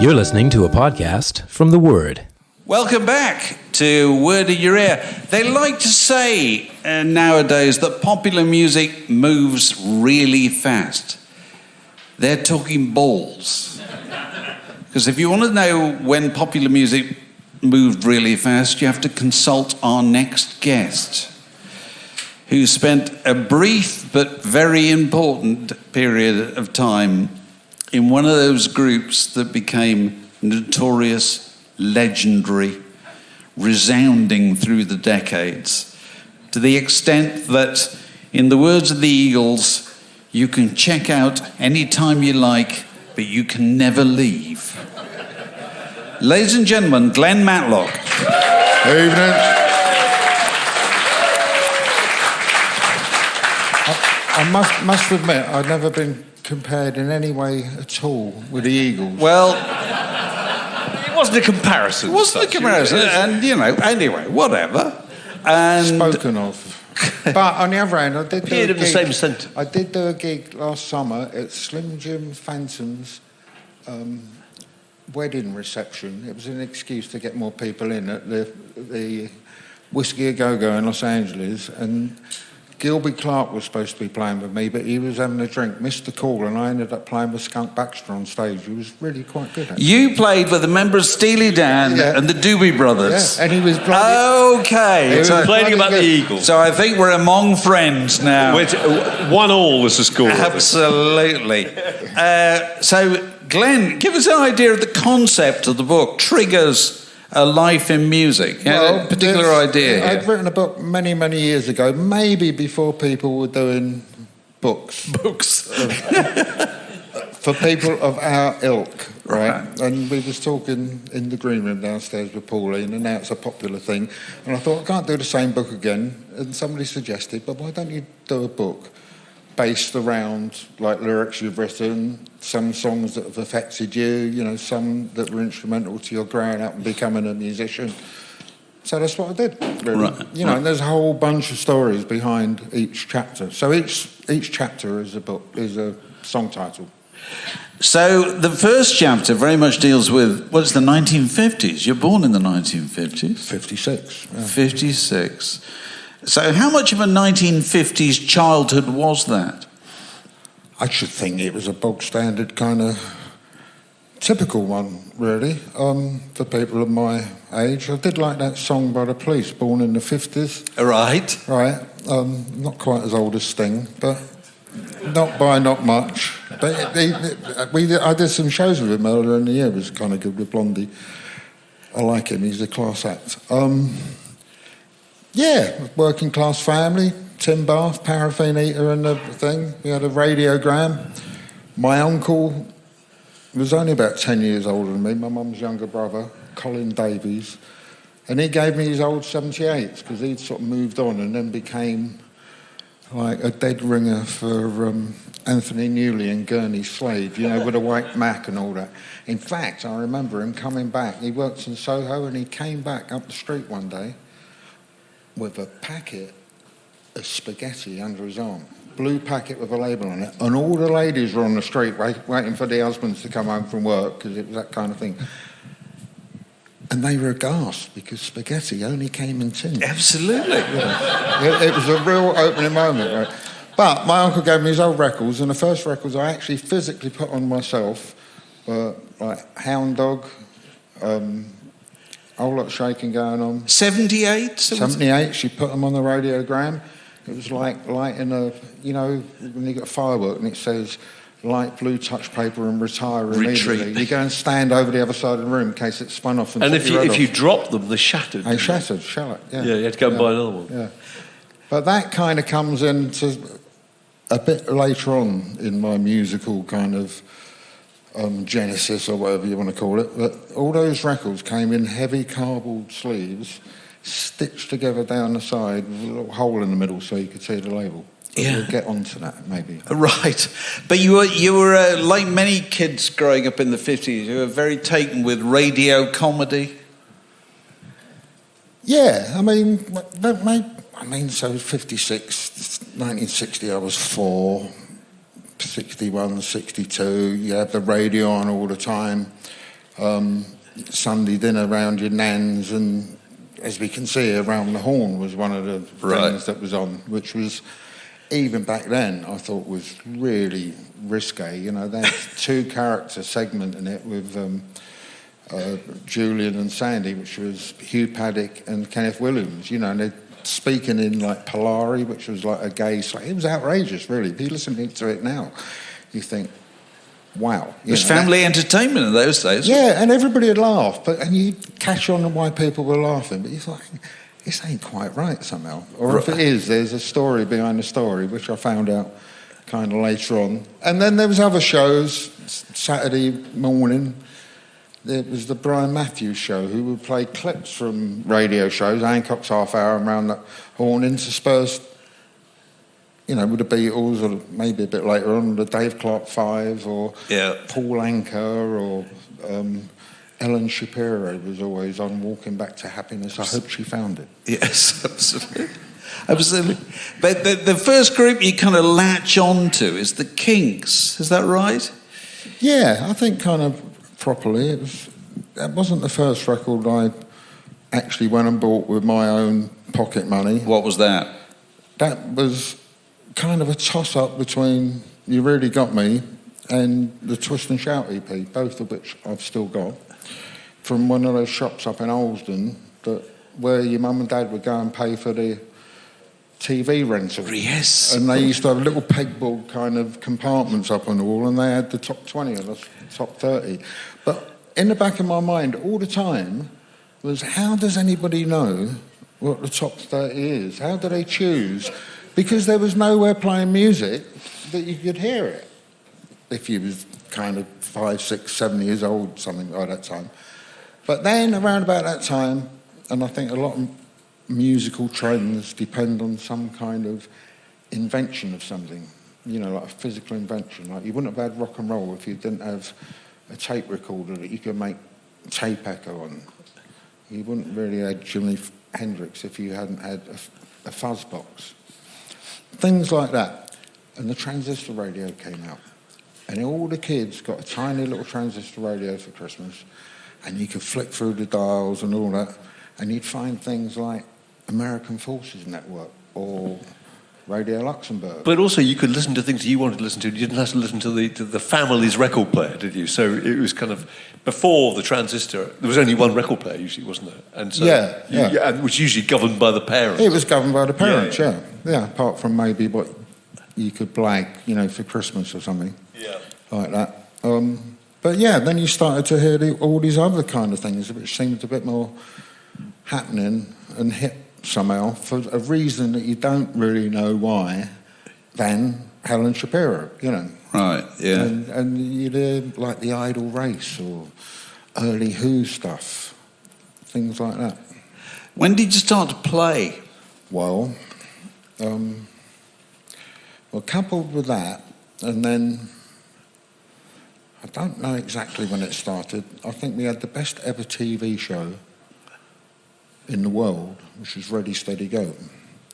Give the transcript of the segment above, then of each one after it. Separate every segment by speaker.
Speaker 1: You're listening to a podcast from The Word.
Speaker 2: Welcome back to Word in Your Ear. They like to say nowadays that popular music moves really fast. They're talking balls. Because if you want to know when popular music moved really fast, you have to consult our next guest, who spent a brief but very important period of time in one of those groups that became notorious, legendary, resounding through the decades, to the extent that, in the words of the Eagles, you can check out any time you like, but you can never leave. Ladies and gentlemen, Glen Matlock.
Speaker 3: Evening. I must admit, I've never been compared in any way at all with the Eagles.
Speaker 2: Well,
Speaker 4: it wasn't a comparison.
Speaker 2: It wasn't a comparison, and anyway, whatever. And
Speaker 3: spoken of. But on the other hand, I did do a gig.
Speaker 4: The same sentence.
Speaker 3: I did do a gig last summer at Slim Jim Phantom's wedding reception. It was an excuse to get more people in at the Whiskey A Go-Go in Los Angeles, and Gilby Clarke was supposed to be playing with me, but he was having a drink, missed the call, and I ended up playing with Skunk Baxter on stage. He was really quite good, actually.
Speaker 2: You played with a member of Steely Dan and the Doobie Brothers.
Speaker 3: Yeah, and he was
Speaker 2: okay.
Speaker 4: He was complaining about the Eagles.
Speaker 2: So I think we're among friends now.
Speaker 4: Which, 1-1 was the score.
Speaker 2: Absolutely. So, Glenn, give us an idea of the concept of the book, Triggers a Life in Music.
Speaker 3: Well,
Speaker 2: a particular idea here.
Speaker 3: I'd written a book many, many years ago, maybe before people were doing books. For people of our ilk, right? And we was talking in the green room downstairs with Pauline, and now it's a popular thing. And I thought, I can't do the same book again. And somebody suggested, but why don't you do a book based around like lyrics you've written, some songs that have affected you, some that were instrumental to your growing up and becoming a musician. So that's what I did, really.
Speaker 2: Right.
Speaker 3: And there's a whole bunch of stories behind each chapter. So each chapter is a book, is a song title.
Speaker 2: So the first chapter very much deals with, the 1950s. You're born in the 1950s?
Speaker 3: 56. Yeah.
Speaker 2: 56. So how much of a 1950s childhood was that?
Speaker 3: I should think it was a bog standard kind of typical one, really, for people of my age. I did like that song by the Police, Born in the 50s.
Speaker 2: Right.
Speaker 3: Right. Not quite as old as Sting, but not much. But I did some shows with him earlier in the year. It was kind of good with Blondie. I like him. He's a class act. Working class family, tin bath, paraffin eater and everything. We had a radiogram. My uncle was only about 10 years older than me, my mum's younger brother, Colin Davies, and he gave me his old 78s because he'd sort of moved on and then became like a dead ringer for Anthony Newley and Gurney Slade, with a white Mac and all that. In fact, I remember him coming back. He worked in Soho and he came back up the street one day with a packet of spaghetti under his arm, blue packet with a label on it, and all the ladies were on the street waiting for their husbands to come home from work because it was that kind of thing. And they were aghast because spaghetti only came in tins.
Speaker 2: Absolutely.
Speaker 3: Yeah. It was a real opening moment, right? But my uncle gave me his old records, and the first records I actually physically put on myself were like Hound Dog, whole lot of shaking going on.
Speaker 2: 78?
Speaker 3: 78, she put them on the radiogram. It was like lighting when you got a firework and it says, light blue touch paper and retire immediately. You go and stand over the other side of the room in case it spun off. And
Speaker 4: if you drop them, they shattered.
Speaker 3: They shattered, shell it. Yeah,
Speaker 4: you had to go and buy another one.
Speaker 3: Yeah. But that kind of comes into a bit later on in my musical kind of genesis or whatever you want to call it. But all those records came in heavy cardboard sleeves, stitched together down the side with a little hole in the middle so you could see the label. But we'll get onto that, maybe.
Speaker 2: Right. But you were like many kids growing up in the 50s, you were very taken with radio comedy.
Speaker 3: Yeah, so 56, 1960, I was 4, 61, 62, you had the radio on all the time. Sunday dinner around your nans, and as we can see, Around the Horn was one of the things that was on, which was, even back then, I thought was really risque. You know, there's 2-character segment in it with Julian and Sandy, which was Hugh Paddock and Kenneth Williams, you know, and they're speaking in like Polari, which was like a gay slang. It was outrageous, really. If you listen to it now, you think, wow.
Speaker 2: It was family entertainment in those days.
Speaker 3: Yeah, and everybody would laugh, and you'd catch on why people were laughing, but you thought, this ain't quite right somehow. Or if it is, there's a story behind the story, which I found out kind of later on. And then there was other shows. Saturday morning, there was the Brian Matthews show, who would play clips from radio shows, Hancock's Half Hour and Round the Horn, interspersed, you know, with the Beatles, or maybe a bit later on, the Dave Clark Five, or Paul Anka, or Ellen Shapiro was always on Walking Back to Happiness. I hope she found it.
Speaker 2: Yes, absolutely. Absolutely. But the first group you kind of latch on to is the Kinks. Is that right?
Speaker 3: Yeah, I think kind of properly. That wasn't the first record I actually went and bought with my own pocket money.
Speaker 2: What was that?
Speaker 3: That was kind of a toss-up between You Really Got Me and the Twist and Shout EP, both of which I've still got, from one of those shops up in Olsden where your mum and dad would go and pay for the TV rental.
Speaker 2: Yes.
Speaker 3: And they used to have little pegboard kind of compartments up on the wall, and they had the top 20 and the top 30. But in the back of my mind all the time was, how does anybody know what the top 30 is? How do they choose? Because there was nowhere playing music that you could hear it if you was kind of 5, 6, 7 years old, something like that time. But then around about that time, and I think a lot of musical trends depend on some kind of invention of something, you know, like a physical invention. Like, you wouldn't have had rock and roll if you didn't have a tape recorder that you could make tape echo on. You wouldn't really have Jimi Hendrix if you hadn't had a fuzz box. Things like that. And the transistor radio came out. And all the kids got a tiny little transistor radio for Christmas, and you could flick through the dials and all that, and you'd find things like American Forces Network or Radio Luxembourg.
Speaker 4: But also you could listen to things you wanted to listen to. You didn't have to listen to the family's record player, did you? So it was kind of, before the transistor, there was only one record player usually, wasn't there? And so it was usually governed by the parents.
Speaker 3: It was governed by the parents, yeah, apart from maybe what you could blag, you know, for Christmas or something like that. But yeah, then you started to hear all these other kind of things, which seemed a bit more happening and hip somehow, for a reason that you don't really know why, than Helen Shapiro, you know.
Speaker 2: Right, yeah.
Speaker 3: And you'd hear like the Idle Race or early Who stuff, things like that.
Speaker 2: When did you start to play?
Speaker 3: Well, coupled with that, and then I don't know exactly when it started. I think we had the best ever TV show in the world, which was Ready, Steady, Go.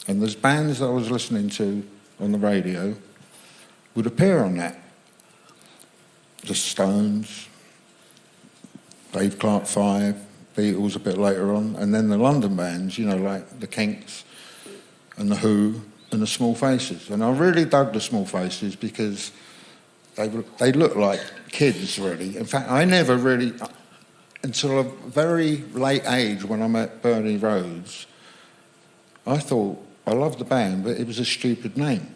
Speaker 3: And there's bands that I was listening to on the radio would appear on that. The Stones, Dave Clark Five, Beatles a bit later on, and then the London bands, you know, like the Kinks and the Who and the Small Faces. And I really dug the Small Faces because they looked like kids, really. In fact, I never really, until a very late age when I met Bernie Rhodes, I thought, I loved the band, but it was a stupid name,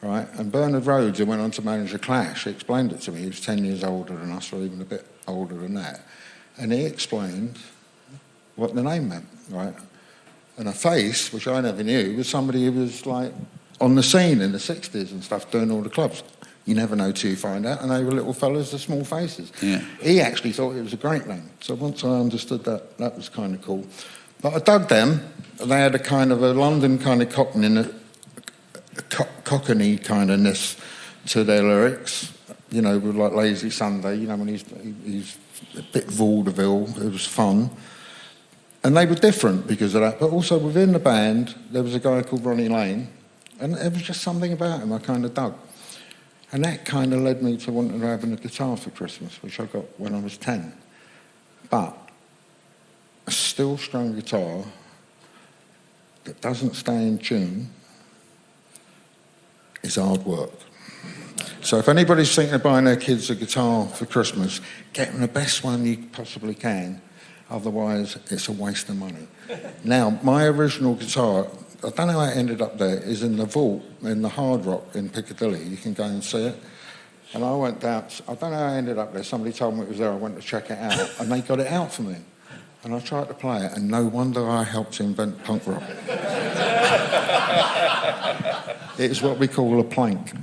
Speaker 3: right? And Bernard Rhodes, who went on to manage The Clash, he explained it to me. He was 10 years older than us, or even a bit older than that. And he explained what the name meant, right? And a face, which I never knew, was somebody who was like on the scene in the 60s and stuff, doing all the clubs. You never know till you find out, and they were little fellas, the Small Faces. Yeah. He actually thought it was a great name. So once I understood that, that was kind of cool. But I dug them. They had a kind of a London kind of cockney kind of-ness to their lyrics, you know, with like Lazy Sunday, you know, when he's a bit vaudeville, it was fun. And they were different because of that, but also within the band, there was a guy called Ronnie Lane, and there was just something about him I kind of dug. And that kind of led me to wanting to have a guitar for Christmas, which I got when I was 10. But a still strung guitar that doesn't stay in tune is hard work. So if anybody's thinking of buying their kids a guitar for Christmas, get them the best one you possibly can. Otherwise, it's a waste of money. Now, my original guitar, I don't know how it ended up there, is in the vault in the Hard Rock in Piccadilly. You can go and see it. And I went down, I don't know how I ended up there. Somebody told me it was there. I went to check it out, and they got it out for me. And I tried to play it, and no wonder I helped invent punk rock. It's what we call a plank.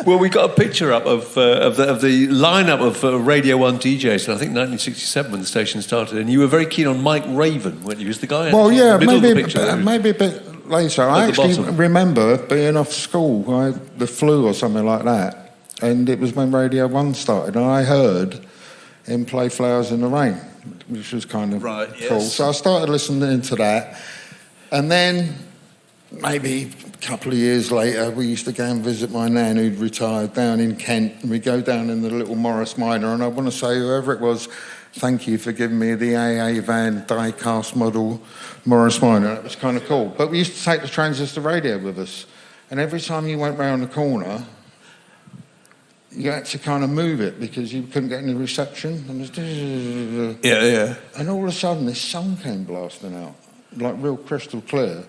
Speaker 4: Well, we got a picture up of the lineup of Radio 1 DJs, and I think 1967 when the station started, and you were very keen on Mike Raven, weren't you? He was the guy.
Speaker 3: Well, yeah,
Speaker 4: maybe
Speaker 3: a bit later. I actually remember being off school, the flu or something like that, and it was when Radio 1 started, and I heard him play Flowers in the Rain, which was kind of cool. Yes. So I started listening to that, and then maybe a couple of years later, we used to go and visit my nan who'd retired down in Kent, and we go down in the little Morris Minor, and I want to say, whoever it was, thank you for giving me the AA van die-cast model Morris Minor. That was kind of cool. But we used to take the transistor radio with us, and every time you went round the corner, you had to kind of move it because you couldn't get any reception. And it was
Speaker 2: Yeah.
Speaker 3: And all of a sudden, this song came blasting out, like real crystal clear.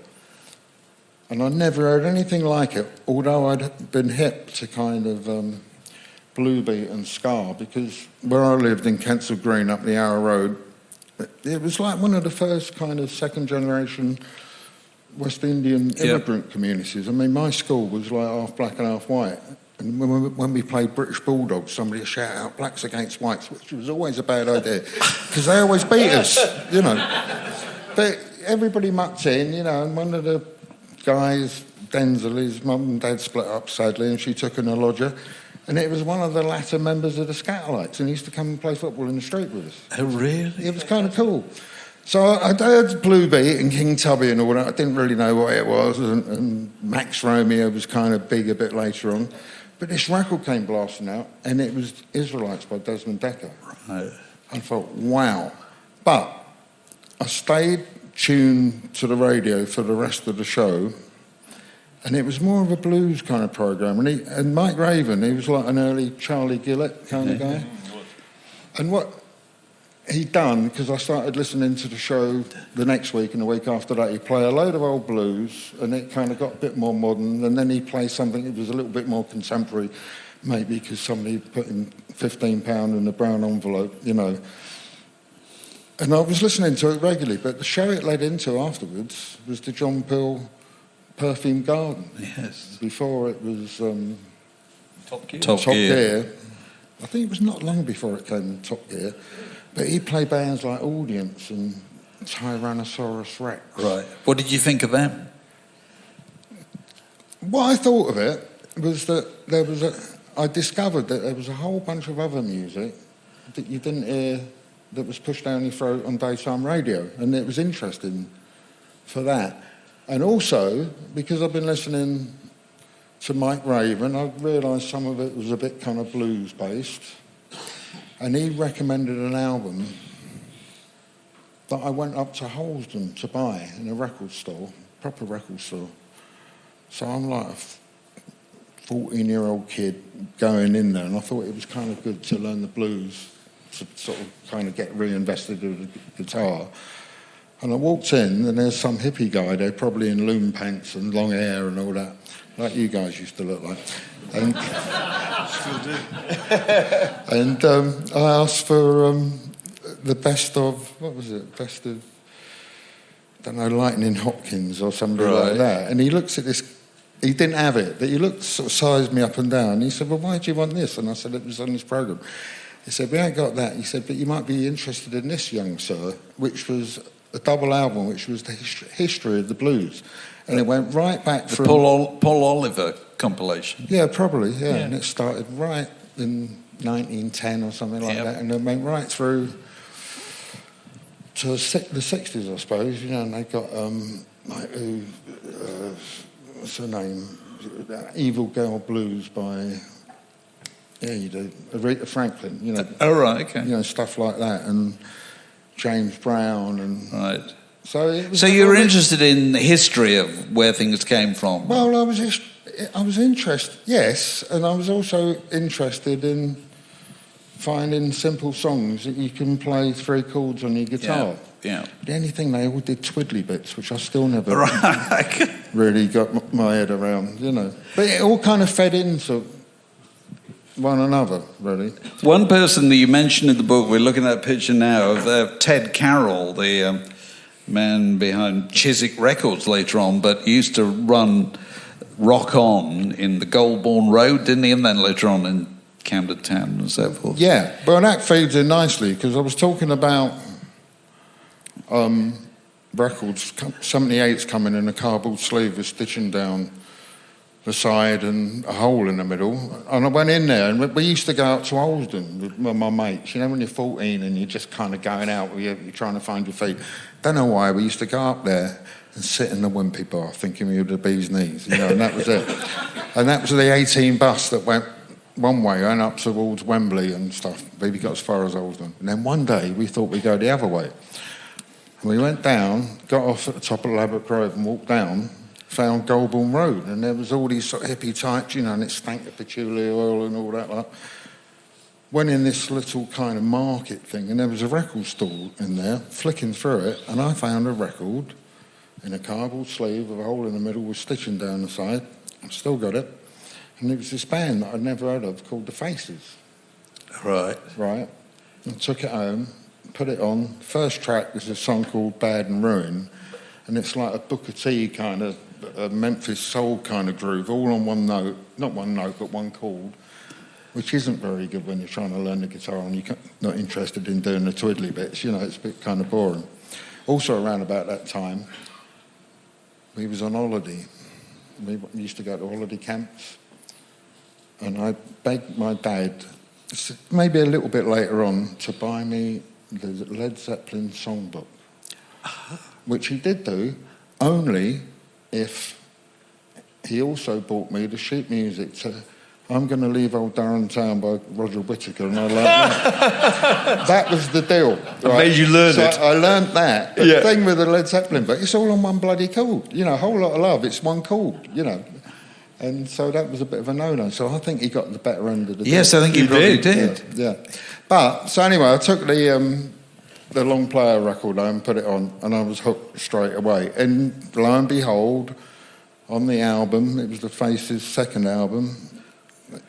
Speaker 3: And I never heard anything like it, although I'd been hip to kind of blue beat and ska, because where I lived in Kensal Green up the Arrow Road, it was like one of the first kind of second-generation West Indian immigrant communities. I mean, my school was like half black and half white. And when we played British Bulldogs, somebody would shout out blacks against whites, which was always a bad idea, because they always beat us, you know. But everybody mucked in, you know, and one of the guys, Denzel, his mum and dad split up, sadly, and she took in a lodger. And it was one of the latter members of the Scatterlights, and he used to come and play football in the street with us.
Speaker 2: Oh, really?
Speaker 3: It was kind of cool. So I'd heard Blue Beat and King Tubby and all that. I didn't really know what it was, and Max Romeo was kind of big a bit later on. But this record came blasting out, and it was Israelites by Desmond Dekker.
Speaker 2: Right.
Speaker 3: I thought, wow. But I stayed tuned to the radio for the rest of the show, and it was more of a blues kind of program. And Mike Raven, he was like an early Charlie Gillett kind of guy. And what he'd done, because I started listening to the show the next week and the week after that, he'd play a load of old blues, and it kind of got a bit more modern, and then he'd play something that was a little bit more contemporary, maybe because somebody put in £15 in a brown envelope, you know. And I was listening to it regularly, but the show it led into afterwards was the John Peel Perfume Garden.
Speaker 2: Yes.
Speaker 3: Before it was
Speaker 2: Top Gear.
Speaker 3: Top Gear. I think it was not long before it came in Top Gear. But he played bands like Audience and Tyrannosaurus Rex.
Speaker 2: Right. What did you think of them?
Speaker 3: What I thought of it was that I discovered that there was a whole bunch of other music that you didn't hear that was pushed down your throat on daytime radio, and it was interesting for that. And also, because I've been listening to Mike Raven, I realised some of it was a bit kind of blues-based. And he recommended an album that I went up to Holsden to buy in a record store, proper record store. So I'm like a 14-year-old kid going in there, and I thought it was kind of good to learn the blues, to sort of kind of get reinvested in the guitar. And I walked in, and there's some hippie guy there, probably in loom pants and long hair and all that, like you guys used to look like. And still do. And I asked for the best of, what was it? Best of, I don't know, Lightning Hopkins or somebody like that. And he looks at this, he didn't have it, but he looked, sort of sized me up and down. And he said, well, why do you want this? And I said, it was on this programme. He said, we ain't got that. He said, but you might be interested in this, young sir, which was a double album, which was the history of the blues. And it went right back from...
Speaker 2: Paul Oliver compilation.
Speaker 3: Yeah, probably, yeah. And it started right in 1910 or something like that, and it went right through to the 60s, I suppose, you know, and they got, what's her name? Evil Girl Blues by Yeah, you do. Aretha Franklin, you know.
Speaker 2: Oh, right, okay.
Speaker 3: You know, stuff like that, and James Brown, and
Speaker 2: right.
Speaker 3: So it was.
Speaker 2: So you were interested in the history of where things came from.
Speaker 3: Well, I was interested, yes, and I was also interested in finding simple songs that you can play 3 chords on your guitar.
Speaker 2: Yeah.
Speaker 3: The only thing, they all did twiddly bits, which I still never
Speaker 2: Right.
Speaker 3: really got my head around, you know. But it all kind of fed into one another, really.
Speaker 2: One person that you mentioned in the book, we're looking at a picture now of Ted Carroll, the man behind Chiswick Records later on, but he used to run Rock On in the Goulburn Road, didn't he? And then later on in Camden Town and so forth.
Speaker 3: Yeah, well, that feeds in nicely, because I was talking about records, 78's coming in a cardboard sleeve with stitching down the side and a hole in the middle. And I went in there, and we used to go out to Olsden with my mates. You know, when you're 14 and you're just kind of going out, you're trying to find your feet. Don't know why, we used to go up there and sit in the Wimpy bar thinking we were the bee's knees, you know, and that was it. And that was the 18 bus that went one way and up towards Wembley and stuff. Maybe got as far as Olsden. And then one day we thought we'd go the other way. And we went down, got off at the top of Ladbroke Grove and walked down, found Goulburn Road, and there was all these sort of hippie types, you know, and it stank of patchouli oil and all that. Like. Went in this little kind of market thing, and there was a record store in there, flicking through it, and I found a record in a cardboard sleeve with a hole in the middle with stitching down the side. I've still got it. And it was this band that I'd never heard of called The Faces.
Speaker 2: Right.
Speaker 3: Right. I took it home, put it on. First track was a song called Bad and Ruin, and it's like a Booker T kind of a Memphis soul kind of groove, all on one note, not one note, but one chord, which isn't very good when you're trying to learn the guitar and you're not interested in doing the twiddly bits, you know, it's a bit kind of boring. Also around about that time, we was on holiday. We used to go to holiday camps, and I begged my dad, maybe a little bit later on, to buy me the Led Zeppelin songbook, which he did do, only if he also bought me the sheet music to I'm Going to Leave Old Durham Town by Roger Whittaker, and I learned that. That was the deal. Right?
Speaker 4: Made you learn it.
Speaker 3: I learned that. The thing with the Led Zeppelin, but it's all on one bloody chord. You know, a whole lot of love, it's one chord, you know. And so that was a bit of a no-no. So I think he got the better end of the deal.
Speaker 2: Yes, I think he probably did.
Speaker 3: Yeah. But, so anyway, I took the long player record home, put it on, and I was hooked straight away. And lo and behold, on the album, it was the Faces' second album,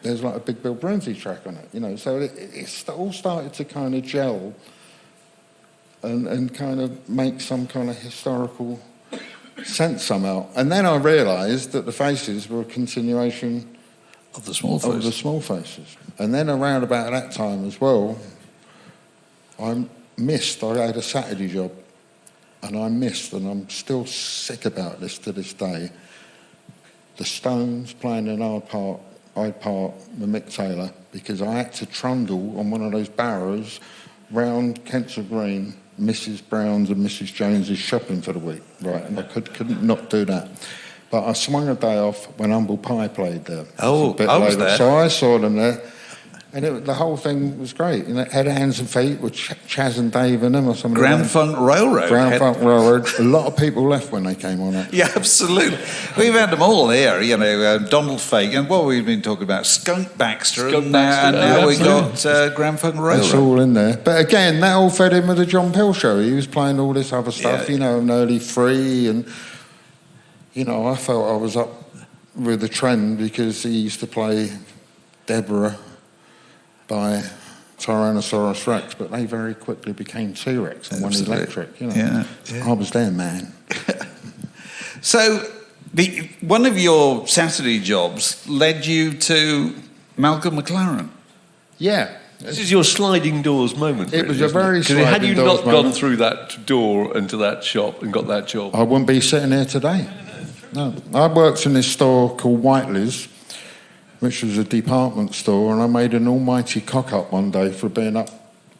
Speaker 3: there's like a Big Bill Grundy track on it, you know. So it all started to kind of gel and kind of make some kind of historical sense somehow. And then I realised that the Faces were a continuation
Speaker 2: of the Small Faces.
Speaker 3: And then around about that time as well, I had a Saturday job, and I'm still sick about this to this day, the Stones playing in Hyde Park with Mick Taylor, because I had to trundle on one of those barrows round Kensal Green, Mrs. Brown's and Mrs. Jones's shopping for the week, right? And I couldn't not do that. But I swung a day off when Humble Pie played there.
Speaker 2: Oh, I was there.
Speaker 3: So I saw them there, and the whole thing was great. You know, Head, Hands and Feet with Chaz and Dave in them or something.
Speaker 2: Grand Funk Railroad.
Speaker 3: Funk Railroad. A lot of people left when they came on it.
Speaker 2: Yeah, absolutely. We've had them all here, you know, Donald Fake, and what we've been talking about, Skunk Baxter, and now we got Grand Funk Railroad.
Speaker 3: It's all in there. But again, that all fed in with the John Peel show. He was playing all this other stuff, you know, an early Free, and, you know, I felt I was up with the trend because he used to play Deborah by Tyrannosaurus Rex, but they very quickly became T-Rex and went electric, you know. Yeah. I was there, man.
Speaker 2: So, one of your Saturday jobs led you to Malcolm McLaren.
Speaker 3: Yeah.
Speaker 4: This is your sliding doors moment.
Speaker 3: It was a very sliding doors moment.
Speaker 4: Had you not gone through that door into that shop and got that job,
Speaker 3: I wouldn't be sitting here today. No. I worked in this store called Whiteley's, which was a department store, and I made an almighty cock-up one day for being up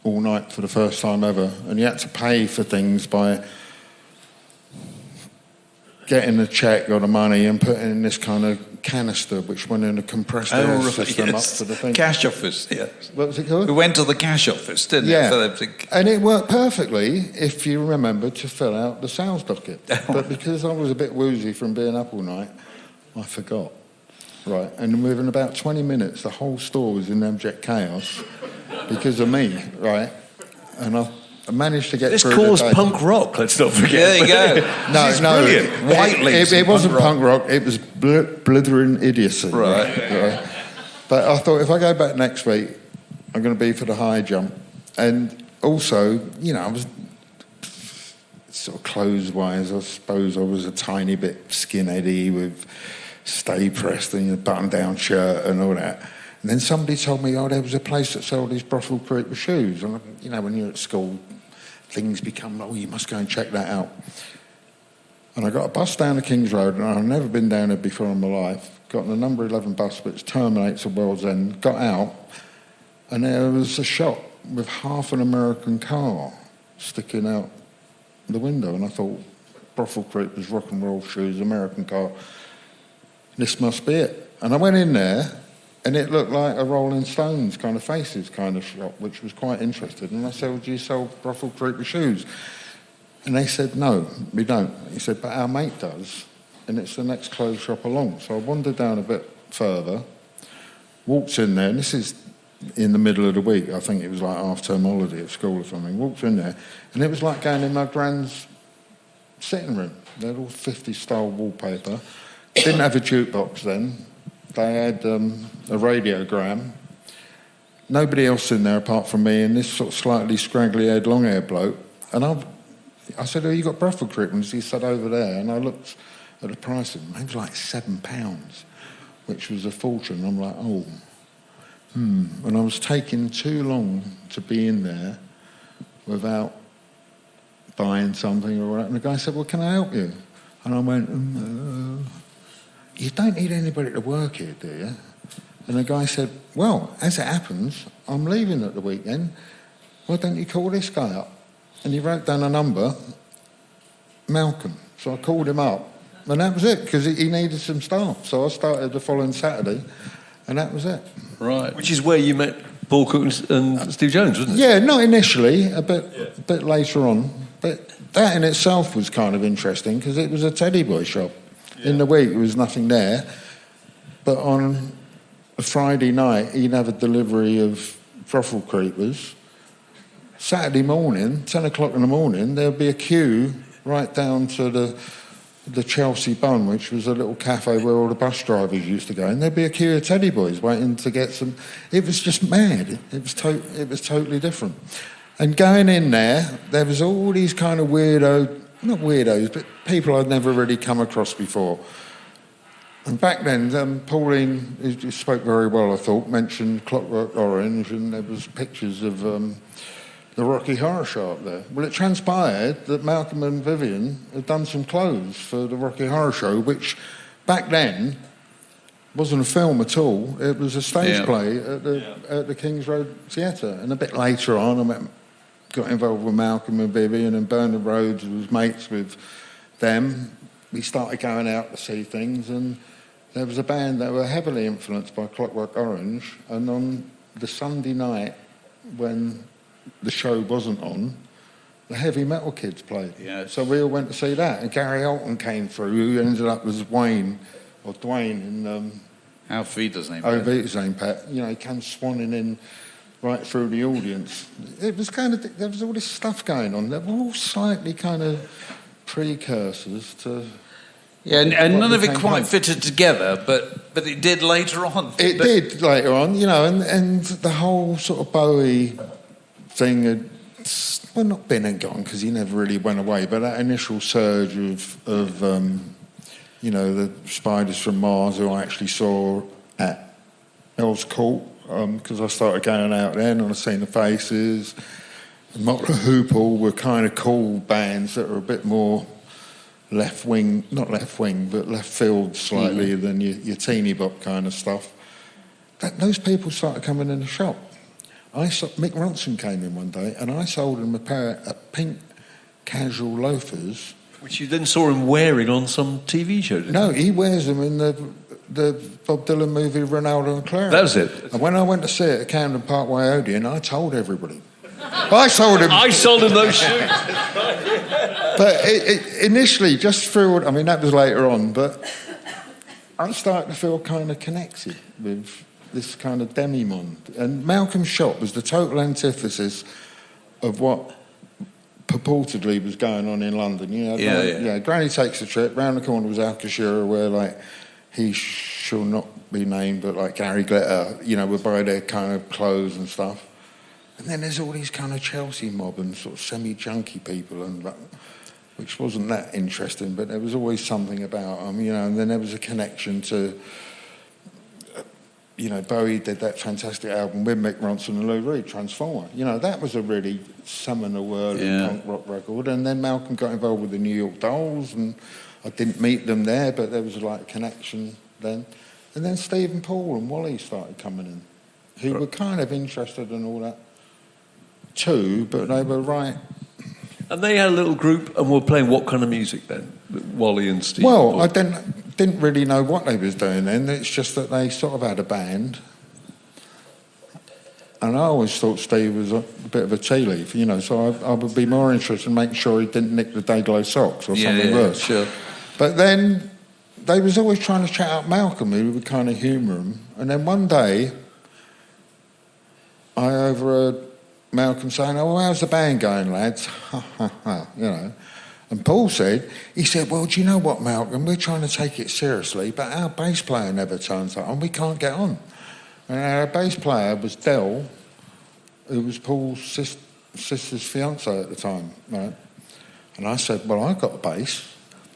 Speaker 3: all night for the first time ever, and you had to pay for things by getting a cheque or the money and putting in this kind of canister which went in a compressed air system up to the thing.
Speaker 2: Cash office, yes.
Speaker 3: What was it called?
Speaker 2: We went to the cash office, didn't
Speaker 3: it?
Speaker 2: Yeah.
Speaker 3: And it worked perfectly if you remember to fill out the sales docket. But because I was a bit woozy from being up all night, I forgot. Right, and within about 20 minutes, the whole store was in abject chaos because of me, right? And I managed to get through.
Speaker 4: This caused punk rock, let's not forget.
Speaker 2: There you go.
Speaker 3: No,
Speaker 2: brilliant. White Leaves.
Speaker 3: It wasn't punk rock, it was blithering idiocy. Right. But I thought, if I go back next week, I'm going to be for the high jump. And also, you know, I was sort of clothes-wise, I suppose I was a tiny bit skinheady with stay pressed and a button-down shirt and all that. And then somebody told me, there was a place that sold these brothel creeper shoes. And, you know, when you're at school, things become, you must go and check that out. And I got a bus down the King's Road, and I've never been down there before in my life. Got on the number 11 bus, which terminates at World's End, got out, and there was a shop with half an American car sticking out the window. And I thought, brothel creepers, rock and roll shoes, American car. This must be it. And I went in there, and it looked like a Rolling Stones kind of Faces kind of shop, which was quite interesting. And I said, well, do you sell brothel creeper shoes? And they said, no, we don't. He said, but our mate does, and it's the next clothes shop along. So I wandered down a bit further, walked in there, and this is in the middle of the week. I think it was like half-term holiday at school or something. Walked in there, and it was like going in my grand's sitting room. They had all 50s style wallpaper. Didn't have a jukebox then. They had a radiogram. Nobody else in there apart from me and this sort of slightly scraggly-haired, long-haired bloke. And I said, you got brothel creepers? He said, over there. And I looked at the price of them. It was like £7, which was a fortune. I'm like, And I was taking too long to be in there without buying something or whatever. And the guy said, well, can I help you? And I went, you don't need anybody to work here, do you? And the guy said, well, as it happens, I'm leaving at the weekend. Why don't you call this guy up? And he wrote down a number, Malcolm. So I called him up, and that was it, because he needed some staff. So I started the following Saturday, and that was it.
Speaker 2: Right.
Speaker 4: Which is where you met Paul Cook and Steve Jones, wasn't it?
Speaker 3: Yeah, not initially, a bit later on. But that in itself was kind of interesting, because it was a teddy boy shop. Yeah. In the week, there was nothing there. But on a Friday night, he'd have a delivery of brothel creepers. Saturday morning, 10 o'clock in the morning, there'd be a queue right down to the Chelsea Bun, which was a little cafe where all the bus drivers used to go, and there'd be a queue of teddy boys waiting to get some. It was just mad. It was totally different. And going in there was all these kind of not weirdos, but people I'd never really come across before. And back then, Pauline, who spoke very well, I thought, mentioned Clockwork Orange, and there was pictures of the Rocky Horror Show up there. Well, it transpired that Malcolm and Vivian had done some clothes for the Rocky Horror Show, which back then wasn't a film at all. It was a stage play at the King's Road Theatre. And a bit later on, I got involved with Malcolm and Vivian, and Bernard Rhodes was mates with them. We started going out to see things, and there was a band that were heavily influenced by Clockwork Orange, and on the Sunday night when the show wasn't on, the Heavy Metal Kids played.
Speaker 2: Yes.
Speaker 3: So we all went to see that, and Gary Alton came through, who ended up as Dwayne in
Speaker 2: Auf Wiedersehen.
Speaker 3: Auf Wiedersehen, Pat. You know, he came swanning in right through the audience. It was there was all this stuff going on. They were all slightly kind of precursors to...
Speaker 2: Yeah, and none of it quite fitted together, but it did later on.
Speaker 3: It did later on, you know, and the whole sort of Bowie thing had, well, not been and gone, because he never really went away, but that initial surge of you know, the Spiders from Mars, who I actually saw at Earls Court, because I started going out then, and I seen the Faces. Motley Hoople were kind of cool bands that were a bit more left wing, not left wing, but left field slightly than your teeny bop kind of stuff. Those people started coming in the shop. Mick Ronson came in one day, and I sold him a pair of pink casual loafers
Speaker 4: Which you then saw him wearing on some TV show, didn't
Speaker 3: No, he wears them in the Bob Dylan movie Ronaldo and McLaren.
Speaker 4: That was it.
Speaker 3: And when I went to see it at Camden Parkway Odeon, I told everybody. I sold him those shoes. But initially, just through, I mean, that was later on, but I started to feel kind of connected with this kind of demi-monde. And Malcolm's Shop was the total antithesis of what purportedly was going on in London. You know, Granny Takes a Trip, round the corner was Alcashira, where, like, he shall not be named, but, like, Gary Glitter, you know, would buy their kind of clothes and stuff. And then there's all these kind of Chelsea mob and sort of semi-junky people, and which wasn't that interesting, but there was always something about them, you know. And then there was a connection to, you know, Bowie did that fantastic album with Mick Ronson and Lou Reed, Transformer. You know, that was a really seminal early punk rock record. And then Malcolm got involved with the New York Dolls, and I didn't meet them there, but there was like a connection then. And then Steve and Paul and Wally started coming in, who were kind of interested in all that too, but they were right.
Speaker 4: And they had a little group and were playing what kind of music then? Wally and Steve?
Speaker 3: Well, I didn't really know what they was doing then. It's just that they sort of had a band. And I always thought Steve was a bit of a tea leaf, you know, so I would be more interested in making sure he didn't nick the Dayglow socks or something worse.
Speaker 4: Sure.
Speaker 3: But then they was always trying to chat up Malcolm, who would kind of humour him. And then one day, I overheard Malcolm saying, "Oh, how's the band going, lads?" You know. And Paul said, well, do you know what, Malcolm, we're trying to take it seriously, but our bass player never turns up and we can't get on. And our bass player was Del, who was Paul's sister's fiancé at the time, right? And I said, well, I've got a bass.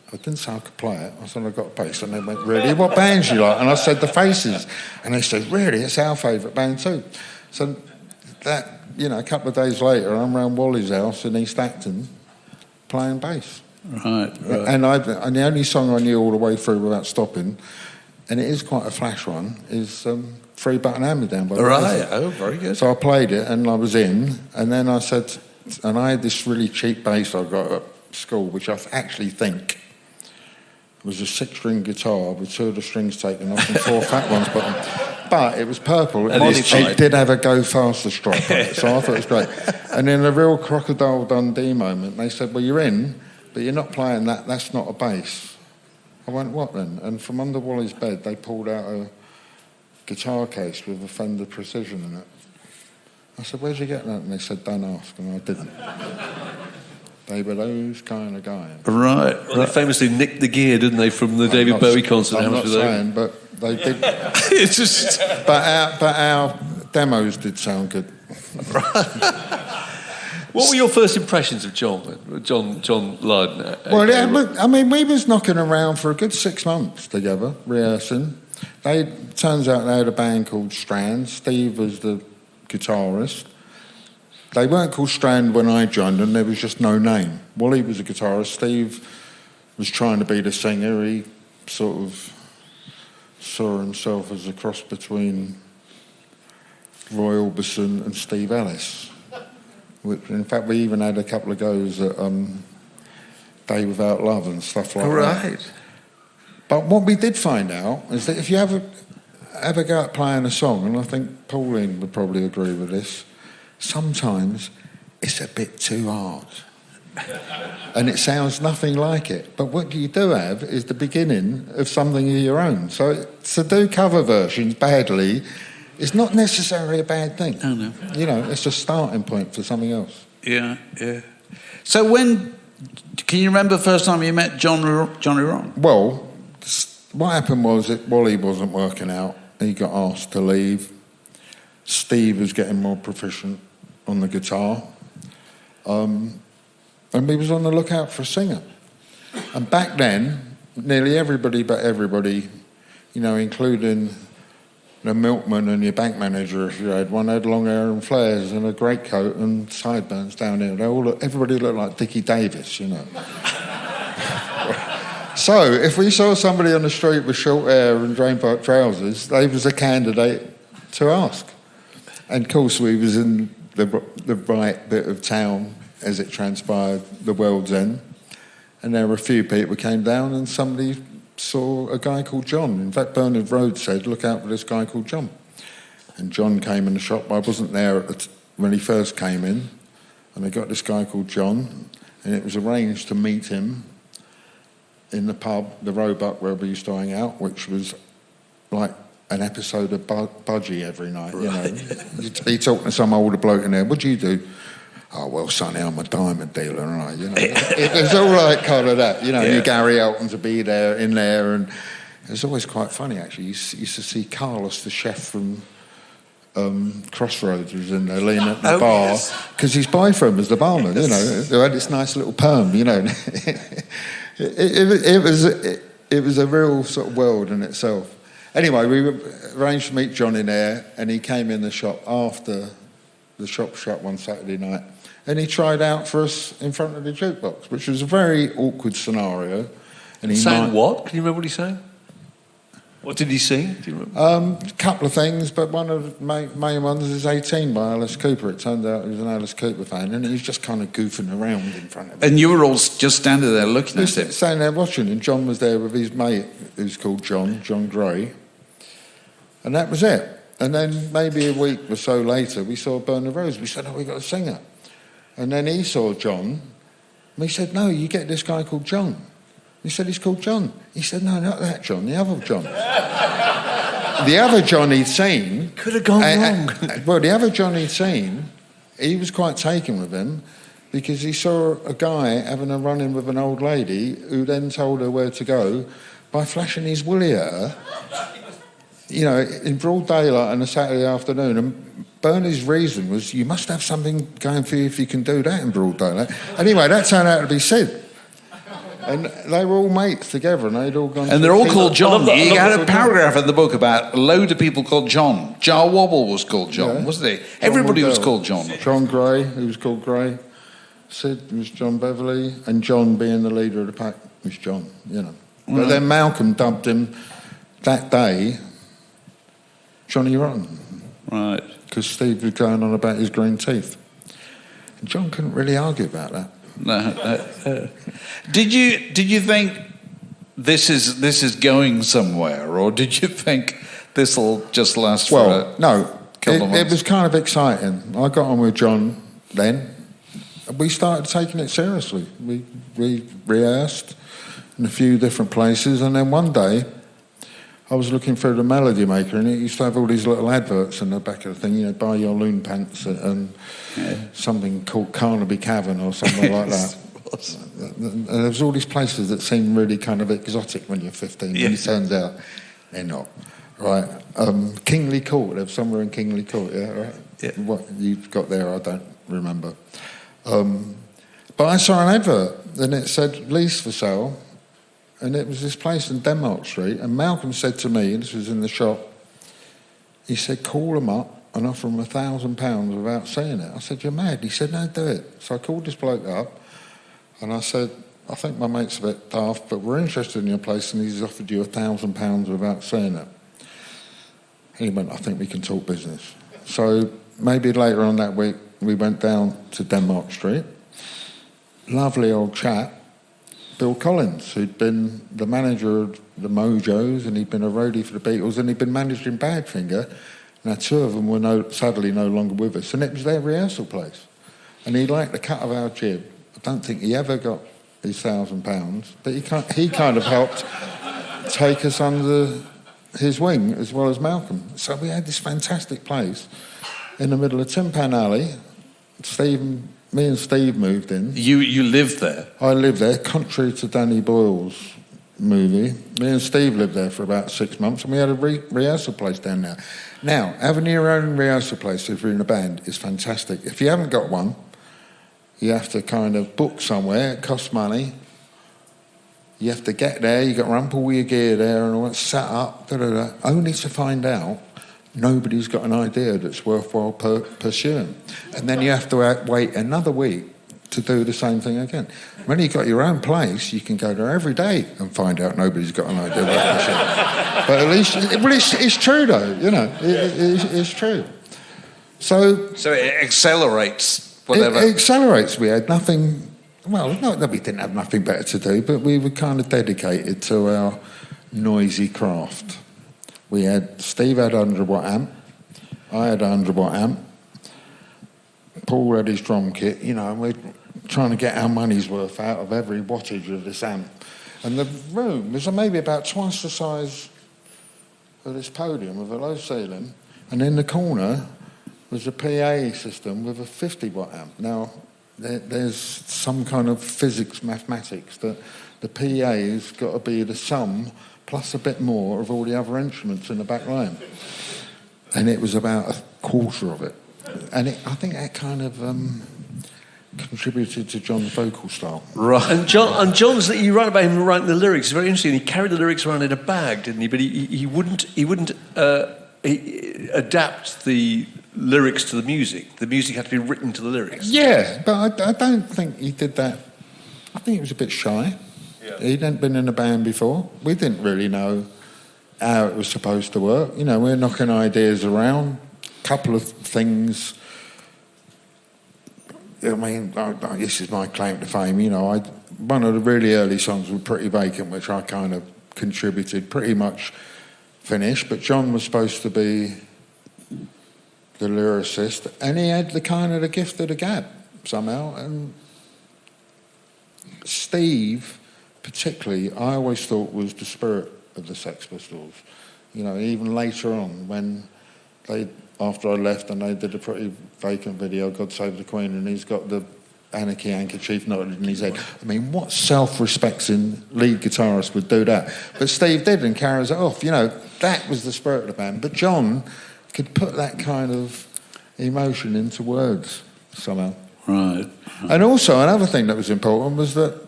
Speaker 3: I didn't say I could play it. I said, I've got a bass. And they went, really? What bands you like? And I said, The Faces. And they said, really? It's our favourite band too. So that, you know, a couple of days later, I'm around Wally's house in East Acton playing bass.
Speaker 2: Right.
Speaker 3: And the only song I knew all the way through without stopping, and it is quite a flash one, is Three Button Hand-Me-Down by the
Speaker 2: Right, oh, very good.
Speaker 3: So I played it and I was in, and then I said, and I had this really cheap bass I got at school, which I actually think was a 6-string guitar with 2 of the strings taken off and 4 fat ones put on. But it was purple. It did have a go faster stripe on it, so I thought it was great. And in a real Crocodile Dundee moment, they said, well, you're in, but you're not playing that. That's not a bass. I went, what then? And from under Wally's bed, they pulled out a guitar case with a Fender Precision in it. I said, where'd you get that? And they said, don't ask, and I didn't. They were those kind of guys.
Speaker 2: Right.
Speaker 4: Well, they famously nicked the gear, didn't they, from the David Bowie concert?
Speaker 3: I'm not saying, but they did.
Speaker 2: It's just...
Speaker 3: But our demos did sound good.
Speaker 4: What were your first impressions of John Lydon?
Speaker 3: Well, yeah, look, I mean, we was knocking around for a good 6 months together, rehearsing. Turns out they had a band called Strand. Steve was the guitarist. They weren't called Strand when I joined them, there was just no name. Wally was a guitarist, Steve was trying to be the singer. He sort of saw himself as a cross between Roy Orbison and Steve Ellis. Which, in fact, we even had a couple of goes at Day Without Love and stuff like that.
Speaker 2: Right.
Speaker 3: But what we did find out is that if you ever go out playing a song, and I think Pauline would probably agree with this, sometimes it's a bit too hard. And it sounds nothing like it. But what you do have is the beginning of something of your own. So to do cover versions badly is not necessarily a bad thing.
Speaker 2: Oh, no.
Speaker 3: You know, it's a starting point for something else.
Speaker 2: Yeah. So can you remember the first time you met Johnny Ron?
Speaker 3: Well, what happened was that Wally wasn't working out. He got asked to leave. Steve was getting more proficient on the guitar. And we was on the lookout for a singer. And back then, nearly everybody but everybody, you know, including the milkman and your bank manager, if you had one, had long hair and flares and a greatcoat and sideburns down here. Everybody looked like Dickie Davis, you know. So if we saw somebody on the street with short hair and drainpipe trousers, they was a candidate to ask. And of course we was in the right bit of town, as it transpired, the World's End. And there were a few people came down, and somebody saw a guy called John. In fact, Bernard Rhodes said, "Look out for this guy called John." And John came in the shop. I wasn't there when he first came in. And they got this guy called John, and it was arranged to meet him in the pub, the Roebuck, where we used to hang out, which was like an episode of Budgie every night, you know. He talked to some older bloke in there. "What do you do?" "Oh, well, sonny, I'm a diamond dealer, right?" You know, it was all right, kind of that. You know, you Gary Elton to be there, in there, and it was always quite funny, actually. You used to see Carlos, the chef from Crossroads, was in there leaning at the bar, because his boyfriend was the barman, you know, who had this nice little perm, you know. It was a real sort of world in itself. Anyway, we arranged to meet John in there, and he came in the shop after the shop shut one Saturday night, and he tried out for us in front of the jukebox, which was a very awkward scenario. And he
Speaker 4: sang what? Can you remember what he sang? What did he sing? Do you remember?
Speaker 3: A couple of things, but one of the main ones is 18 by Alice Cooper. It turned out he was an Alice Cooper fan, and he was just kind of goofing around in front of him.
Speaker 2: And you were all just standing there looking at him?
Speaker 3: Standing there watching, and John was there with his mate, who's called John Gray. And that was it. And then maybe a week or so later, we saw Bernard Rhodes. We said, "Oh, we got a singer." And then he saw John, and he said, "No, you get this guy called John." He said, "He's called John." He said, "No, not that John, the other John." The other John he'd seen...
Speaker 4: Could have gone wrong.
Speaker 3: Well, the other John he'd seen, he was quite taken with him, because he saw a guy having a run-in with an old lady who then told her where to go by flashing his willy at her, you know, in broad daylight on a Saturday afternoon. And Bernie's reason was, you must have something going for you if you can do that in broad daylight. Anyway, that turned out to be Sid. And they were all mates together, and they'd all gone...
Speaker 2: And they're all called John. You had a paragraph in the book about a load of people called John. Jar Wobble was called John, wasn't he? Everybody was called John.
Speaker 3: John Gray, who was called Gray. Sid was John Beverley. And John, being the leader of the pack, was John, you know. But then Malcolm dubbed him that day Johnny Rotten.
Speaker 2: Right.
Speaker 3: Because Steve was going on about his green teeth. And John couldn't really argue about that.
Speaker 2: No. Did you think this is going somewhere, or did you think this will just last for a couple of months?
Speaker 3: It was kind of exciting. I got on with John then. We started taking it seriously. We rehearsed in a few different places, and then one day I was looking through the Melody Maker, and it used to have all these little adverts in the back of the thing, you know, buy your loon pants and something called Carnaby Cavern or something like that. And there was all these places that seemed really kind of exotic when you're 15, and it turns out they're not. Right. Kingley Court, there was somewhere in Kingley Court, yeah, right? Yeah. What you've got there, I don't remember. But I saw an advert, and it said lease for sale. And it was this place in Denmark Street, and Malcolm said to me, and this was in the shop, he said, "Call them up and offer them £1,000 without seeing it." I said, "You're mad." He said, "No, do it." So I called this bloke up, and I said, "I think my mate's a bit daft, but we're interested in your place, and he's offered you £1,000 without seeing it." He went, "I think we can talk business." So maybe later on that week, we went down to Denmark Street. Lovely old chap. Bill Collins, who'd been the manager of the Mojos, and he'd been a roadie for the Beatles, and he'd been managing Badfinger. Now, two of them were sadly no longer with us, and it was their rehearsal place. And he liked the cut of our jib. I don't think he ever got his £1,000, but he kind of helped take us under his wing, as well as Malcolm. So we had this fantastic place in the middle of Tin Pan Alley. Me and Steve moved in.
Speaker 2: You lived there?
Speaker 3: I lived there, contrary to Danny Boyle's movie. Me and Steve lived there for about 6 months, and we had a rehearsal place down there. Now, having your own rehearsal place if you're in a band is fantastic. If you haven't got one, you have to kind of book somewhere. It costs money. You have to get there. You got to ramp all your gear there and all that, set up, only to find out nobody's got an idea that's worthwhile pursuing. And then you have to wait another week to do the same thing again. When you've got your own place, you can go there every day and find out nobody's got an idea worth pursuing. But at least, it's true though, you know, it's true. So
Speaker 2: it accelerates whatever.
Speaker 3: It accelerates. We had nothing well, not that we didn't have nothing better to do, but we were kind of dedicated to our noisy craft. Steve had a 100-watt amp, I had a 100-watt amp, Paul had his drum kit, and we're trying to get our money's worth out of every wattage of this amp. And the room was maybe about twice the size of this podium with a low ceiling, and in the corner was a PA system with a 50-watt amp. Now, there's some kind of physics, mathematics, that the PA's got to be the sum plus a bit more of all the other instruments in the back line. And it was about a quarter of it. And I think that kind of contributed to John's vocal style.
Speaker 4: Right. And John's, you write about him writing the lyrics. It's very interesting. He carried the lyrics around in a bag, didn't he? But he wouldn't adapt the lyrics to the music. The music had to be written to the lyrics.
Speaker 3: Yeah, but I don't think he did that. I think he was a bit shy. Yeah. He hadn't been in a band before. We didn't really know how it was supposed to work. We're knocking ideas around. A couple of things. I mean, this is my claim to fame. One of the really early songs was Pretty Vacant, which I kind of contributed, pretty much finished. But John was supposed to be the lyricist, and he had the gift of the gab somehow. And Steve, particularly, I always thought was the spirit of the Sex Pistols. Even later on when after I left and they did a Pretty Vacant video, God Save the Queen, and he's got the anarchy handkerchief knotted in his head. I mean, what self-respecting lead guitarist would do that? But Steve did and carries it off. That was the spirit of the band. But John could put that kind of emotion into words somehow.
Speaker 2: Right.
Speaker 3: And also another thing that was important was that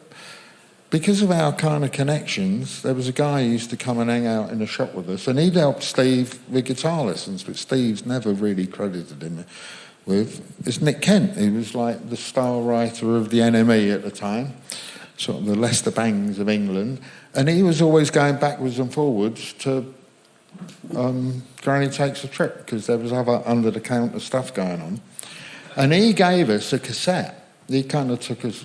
Speaker 3: because of our kind of connections, there was a guy who used to come and hang out in the shop with us, and he'd helped Steve with guitar lessons, but Steve's never really credited him with. It's Nick Kent. He was like the star writer of the NME at the time, sort of the Lester Bangs of England, and he was always going backwards and forwards to Granny Takes a Trip, because there was other under-the-counter stuff going on. And he gave us a cassette. He kind of took us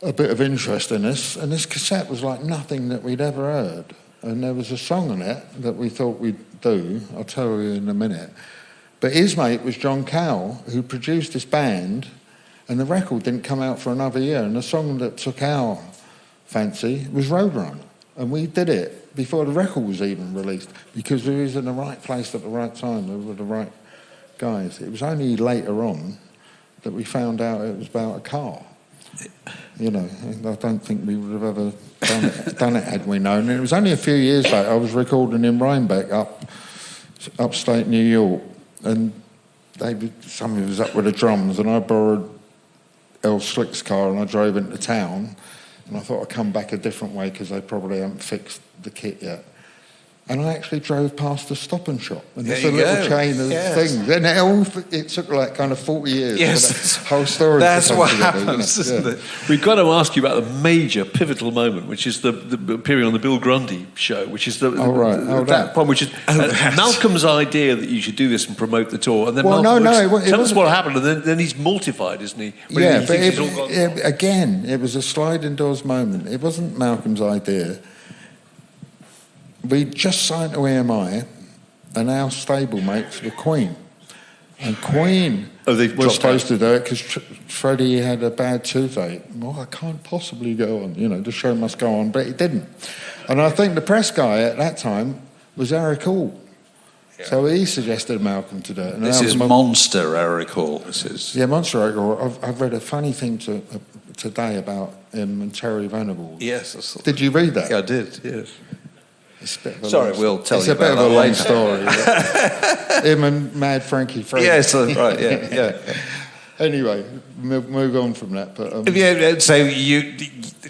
Speaker 3: a bit of interest in us, and this cassette was like nothing that we'd ever heard. And there was a song on it that we thought we'd do. I'll tell you in a minute. But his mate was John Cowell, who produced this band, and the record didn't come out for another year. And the song that took our fancy was Roadrunner. And we did it before the record was even released, because we was in the right place at the right time. We were the right guys. It was only later on that we found out it was about a car. I don't think we would have ever done it had we known. And it was only a few years back. I was recording in Rhinebeck, upstate New York, and somebody was up with the drums, and I borrowed El Slick's car and I drove into town, and I thought I'd come back a different way because they probably haven't fixed the kit yet. And I actually drove past the Stop and Shop, and there's a little chain of things. And it took like kind of 40 years for that whole story.
Speaker 2: That's what happens, isn't it?
Speaker 4: We've got to ask you about the major pivotal moment, which is the appearing on the Bill Grundy show, which is that point, which is Malcolm's idea that you should do this and promote the tour. And then tell us what happened, and then he's mortified, isn't he?
Speaker 3: It was a sliding doors moment. It wasn't Malcolm's idea. We just signed to EMI, and our stablemates were Queen. And Queen was supposed to do it because Freddie had a bad toothache. Well, I can't possibly go on, the show must go on, but it didn't. And I think the press guy at that time was Eric Hall. Yeah. So he suggested Malcolm to do it. And
Speaker 2: this is Monster Eric Hall.
Speaker 3: Yeah, Monster Eric Hall. I've read a funny thing today about him and Terry Venables.
Speaker 2: Yes.
Speaker 3: Did you read that?
Speaker 2: Yeah, I did, yes.
Speaker 3: Sorry,
Speaker 2: we'll tell you about
Speaker 3: that. It's a bit of a long story. Him and Mad Frankie Freddie.
Speaker 2: Yes, right, yeah.
Speaker 3: Anyway, move on from that. But
Speaker 2: so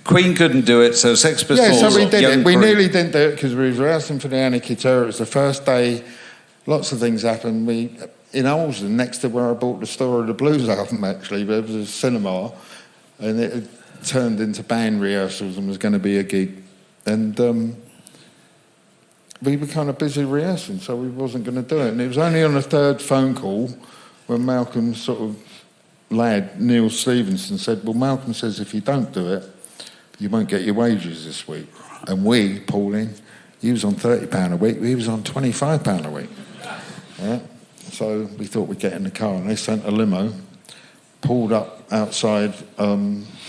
Speaker 2: Queen couldn't do it, so Sex Pistols.
Speaker 3: Yeah, so we did it. We nearly didn't do it because we were rehearsing for the Anarchy Tour. It was the first day. Lots of things happened. In Olsen, next to where I bought the Story of the Blues album, actually, there was a cinema, and it had turned into band rehearsals and was going to be a gig, and. We were kind of busy rehearsing, so we wasn't going to do it. And it was only on the third phone call when Malcolm sort of lad, Neil Stevenson, said, well, Malcolm says if you don't do it, you won't get your wages this week. And we, Pauline, he was on £30 a week, he was on £25 a week. Right? So we thought we'd get in the car, and they sent a limo, pulled up outside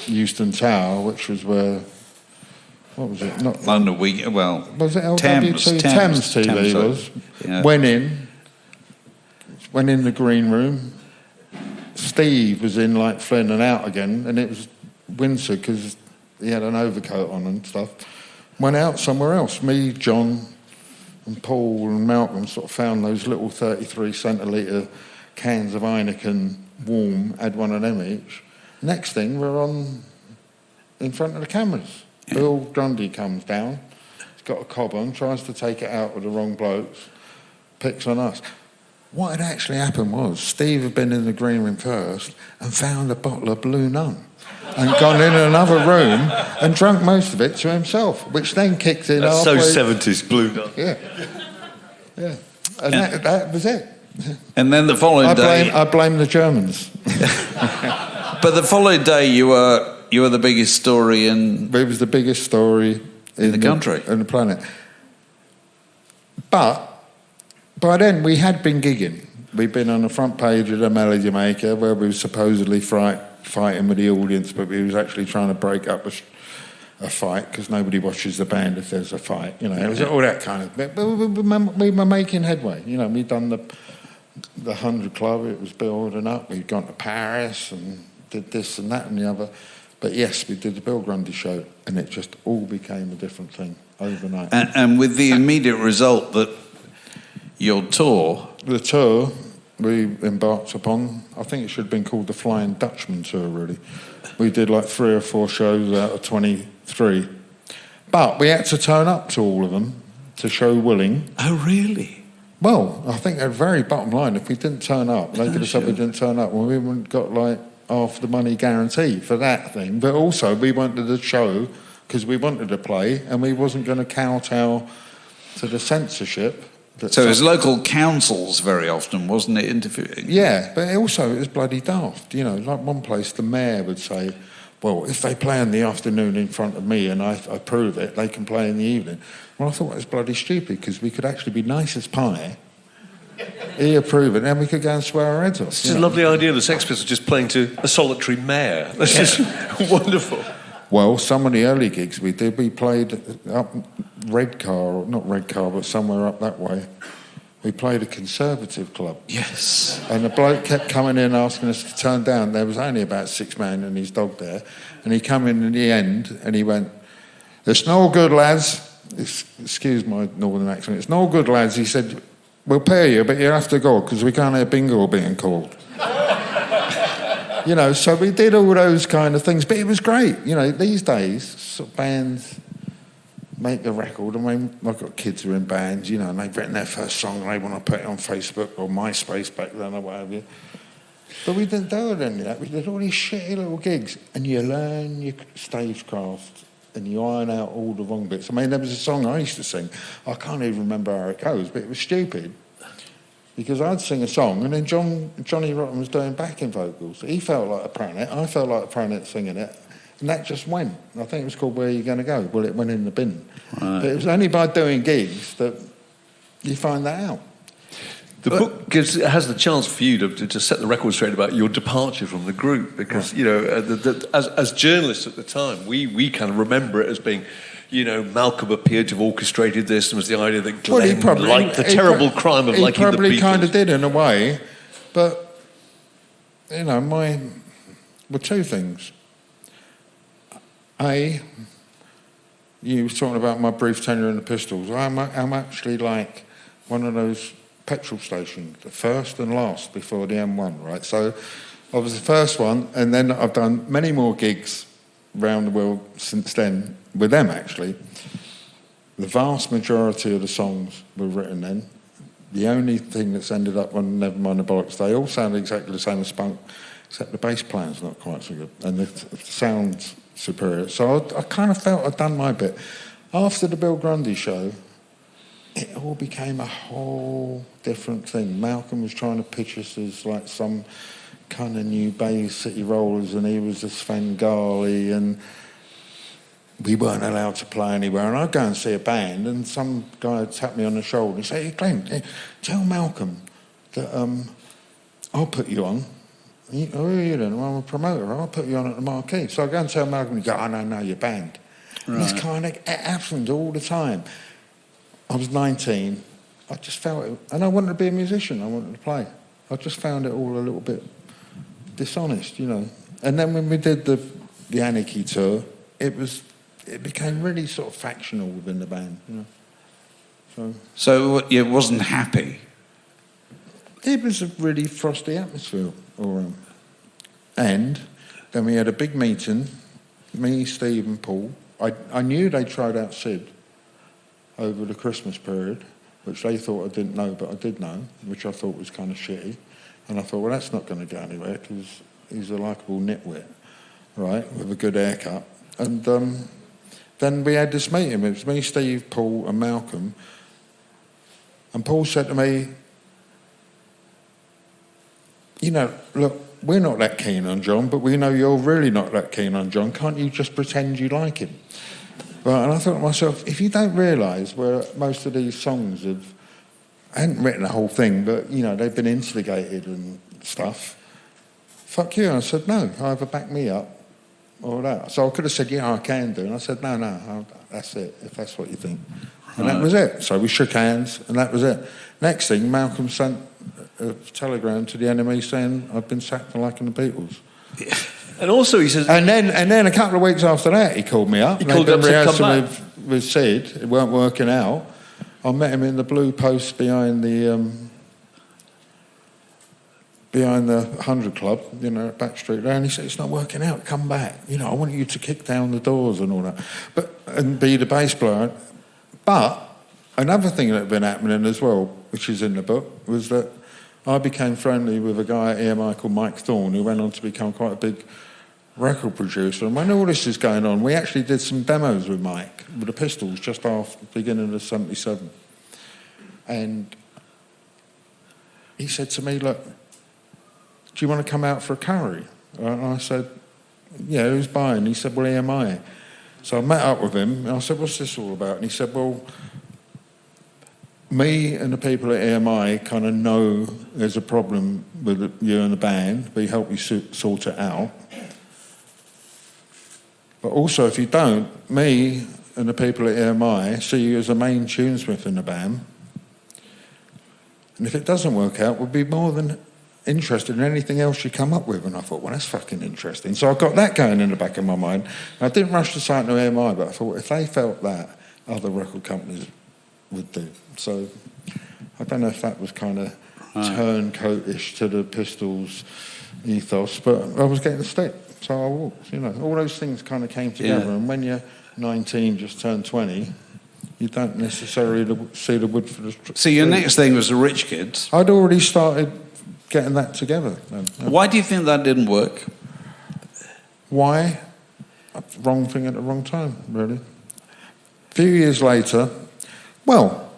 Speaker 3: Euston Tower, which was where, what was it? Not
Speaker 2: London Week, well,
Speaker 3: was it LWT?
Speaker 2: Thames
Speaker 3: TV was.
Speaker 2: Yeah.
Speaker 3: Went in the green room. Steve was in like Flynn and out again, and it was winter because he had an overcoat on and stuff. Went out somewhere else. Me, John, and Paul and Malcolm sort of found those little 33 centilitre cans of Heineken warm, had one of them each. Next thing, we're on in front of the cameras. Yeah. Bill Grundy comes down, he's got a cob on, tries to take it out with the wrong blokes, picks on us. What had actually happened was Steve had been in the green room first and found a bottle of Blue Nun and gone in another room and drunk most of it to himself, which then kicked in
Speaker 4: That's
Speaker 3: halfway.
Speaker 4: so 70s, Blue Nun.
Speaker 3: Yeah. Yeah. And that was it.
Speaker 2: And then the following day...
Speaker 3: I blame the Germans.
Speaker 2: But the following day you were the biggest story in...
Speaker 3: It was the biggest story
Speaker 2: in the country.
Speaker 3: On the planet. But by then we had been gigging. We'd been on the front page of the Melody Maker where we were supposedly fighting with the audience, but we was actually trying to break up a fight because nobody watches the band if there's a fight. You know, it was all that kind of bit. But we were making headway. You know, we'd done the 100 Club, it was building up. We'd gone to Paris and did this and that and the other. But yes, we did the Bill Grundy show, and it just all became a different thing overnight.
Speaker 2: And with the immediate result that your tour...
Speaker 3: The tour we embarked upon, I think it should have been called the Flying Dutchman tour, really. We did like 3 or 4 shows out of 23. But we had to turn up to all of them to show willing.
Speaker 2: Oh, really?
Speaker 3: Well, I think at the very bottom line, if we didn't turn up, they could have said we didn't turn up, well, we wouldn't got like half the money guarantee for that thing. But also, we wanted to show because we wanted to play, and we wasn't going to kowtow to the censorship.
Speaker 2: So it was local councils very often, wasn't it, interviewing?
Speaker 3: Yeah, but it was bloody daft. You know, like one place, the mayor would say, well, if they play in the afternoon in front of me and I approve it, they can play in the evening. Well, I thought it was bloody stupid because we could actually be nice as pie. He approved it, and then we could go and swear our heads off.
Speaker 4: It's a lovely idea, the Sex Pistols just playing to a solitary mayor. That's just wonderful.
Speaker 3: Well, some of the early gigs we did, we played up Redcar, not Redcar, but somewhere up that way. We played a Conservative club.
Speaker 2: Yes.
Speaker 3: And the bloke kept coming in asking us to turn down. There was only about 6 men and his dog there. And he come in the end and he went, "It's no good, lads." Excuse my northern accent. "It's no good, lads." He said, "We'll pay you, but you have to go because we can't have bingo being called." You know, so we did all those kind of things, but it was great. You know, these days, sort of bands make a record, and when I've got kids who are in bands, you know, and they've written their first song, and they want to put it on Facebook or MySpace back then or whatever. But we didn't do any of that. We did all these shitty little gigs, and you learn your stagecraft, and you iron out all the wrong bits. I mean, there was a song I used to sing. I can't even remember how it goes, but it was stupid. Because I'd sing a song, and then Johnny Rotten was doing backing vocals. He felt like a planet, I felt like a planet singing it, and that just went. I think it was called Where Are You Going to Go? Well, it went in the bin. Right. But it was only by doing gigs that you find that out.
Speaker 4: The book has the chance for you to set the record straight about your departure from the group, because, right. You know, as journalists at the time, we kind of remember it as being... You know, Malcolm appeared to have orchestrated this, and was the idea that Glenn liked the terrible crime of liking the Beatles. He probably
Speaker 3: kind of did in a way, but, you know, were 2 things. A, you were talking about my brief tenure in the Pistols. I'm actually like one of those petrol stations, the first and last before the M1, right? So I was the first one, and then I've done many more gigs around the world since then, with them actually. The vast majority of the songs were written then. The only thing that's ended up on Nevermind the Bollocks, they all sound exactly the same as Skunk, except the bass player's not quite so good, and the sound's superior. So I kind of felt I'd done my bit. After the Bill Grundy show, it all became a whole different thing. Malcolm was trying to pitch us as like some kind of new Bay City Rollers, and he was a Svengali, and we weren't allowed to play anywhere. And I'd go and see a band, and some guy would tap me on the shoulder and say, "Hey, Glenn, tell Malcolm that I'll put you on." "Oh, are you then?" "I'm a promoter. I'll put you on at the Marquee." So I go and tell Malcolm, he goes, "Oh, no, you're banned." Right. And this kind of it happened all the time. I was 19. I just felt it. And I wanted to be a musician. I wanted to play. I just found it all a little bit dishonest, you know. And then when we did the Anarchy tour, it became really sort of factional within the band, you know.
Speaker 2: So you wasn't happy?
Speaker 3: It was a really frosty atmosphere all around. And then we had a big meeting, me, Steve and Paul. I knew they tried out Sid over the Christmas period, which they thought I didn't know, but I did know, which I thought was kind of shitty. And I thought, well, that's not going to go anywhere, because he's a likeable nitwit, right, with a good haircut. And then we had this meeting. It was me, Steve, Paul and Malcolm. And Paul said to me, "You know, look, we're not that keen on John, but we know you're really not that keen on John. Can't you just pretend you like him?" Right, and I thought to myself, if you don't realise where most of these songs I hadn't written the whole thing, but, you know, they've been instigated and stuff, fuck you. And I said, no, either back me up or that. So I could have said, yeah, I can do. And I said, no, that's it, if that's what you think. And that was it. So we shook hands, and that was it. Next thing, Malcolm sent a telegram to the enemy saying I'd been sacked for liking the Beatles.
Speaker 4: Yeah. And also he says...
Speaker 3: And then a couple of weeks after that, he called me up.
Speaker 4: He called up to come back.
Speaker 3: With Sid. It weren't working out. I met him in the blue post behind the 100 Club, you know, at Baxter there, and he said, "It's not working out, come back. You know, I want you to kick down the doors and all that, and be the bass player." But another thing that had been happening as well, which is in the book, was that I became friendly with a guy at EMI called Mike Thorne, who went on to become quite a big record producer. And when all this is going on, we actually did some demos with Mike, with the Pistols, just after the beginning of 77. And he said to me, "Look, do you want to come out for a curry?" And I said, "Yeah, who's buying?" He said, "Well, EMI." So I met up with him, and I said, "What's this all about?" And he said, "Well, me and the people at EMI kind of know there's a problem with you and the band. We help you sort it out. But also, if you don't, me and the people at EMI see you as a main tunesmith in the band. And if it doesn't work out, we'll be more than interested in anything else you come up with." And I thought, well, that's fucking interesting. So I got that going in the back of my mind. And I didn't rush to sign to EMI, but I thought if they felt that, other record companies would do. So I don't know if that was kind of turncoat-ish to the Pistols ethos, but I was getting the stick. So I walked, you know. All those things kind of came together. Yeah. And when you're 19, just turned 20, you don't necessarily see the wood for the trees.
Speaker 2: So your next thing was the Rich Kids.
Speaker 3: I'd already started getting that together then.
Speaker 2: Why do you think that didn't work?
Speaker 3: Why? Wrong thing at the wrong time, really. A few years later, well,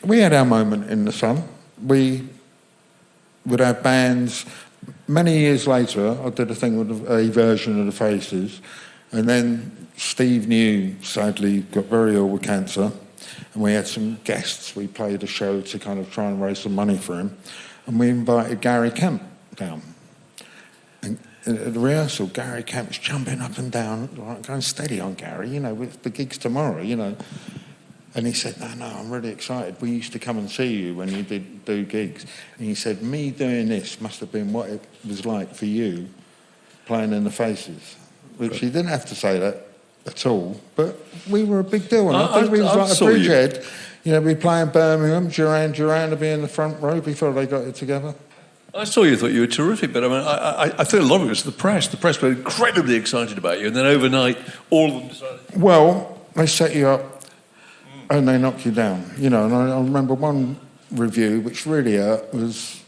Speaker 3: we had our moment in the sun. We would have bands. Many years later, I did a thing with a version of the Faces, and then Steve New, sadly, got very ill with cancer, and we had some guests. We played a show to kind of try and raise some money for him, and we invited Gary Kemp down. And at the rehearsal, Gary Kemp's jumping up and down, like, going steady on Gary, you know, with the gigs tomorrow, you know. And he said, no, I'm really excited. We used to come and see you when you did do gigs. And he said, me doing this must have been what it was like for you playing in the Faces. Which he didn't have to say that at all, but we were a big deal. And I think we was like a bridgehead. You know, we'd play in Birmingham, Duran would be in the front row before they got it together.
Speaker 4: I saw you, thought you were terrific, but I mean, I think a lot of it was the press. The press were incredibly excited about you, and then overnight, all of them decided...
Speaker 3: Well, they set you up and they knock you down, you know. And I remember one review, which really hurt, was,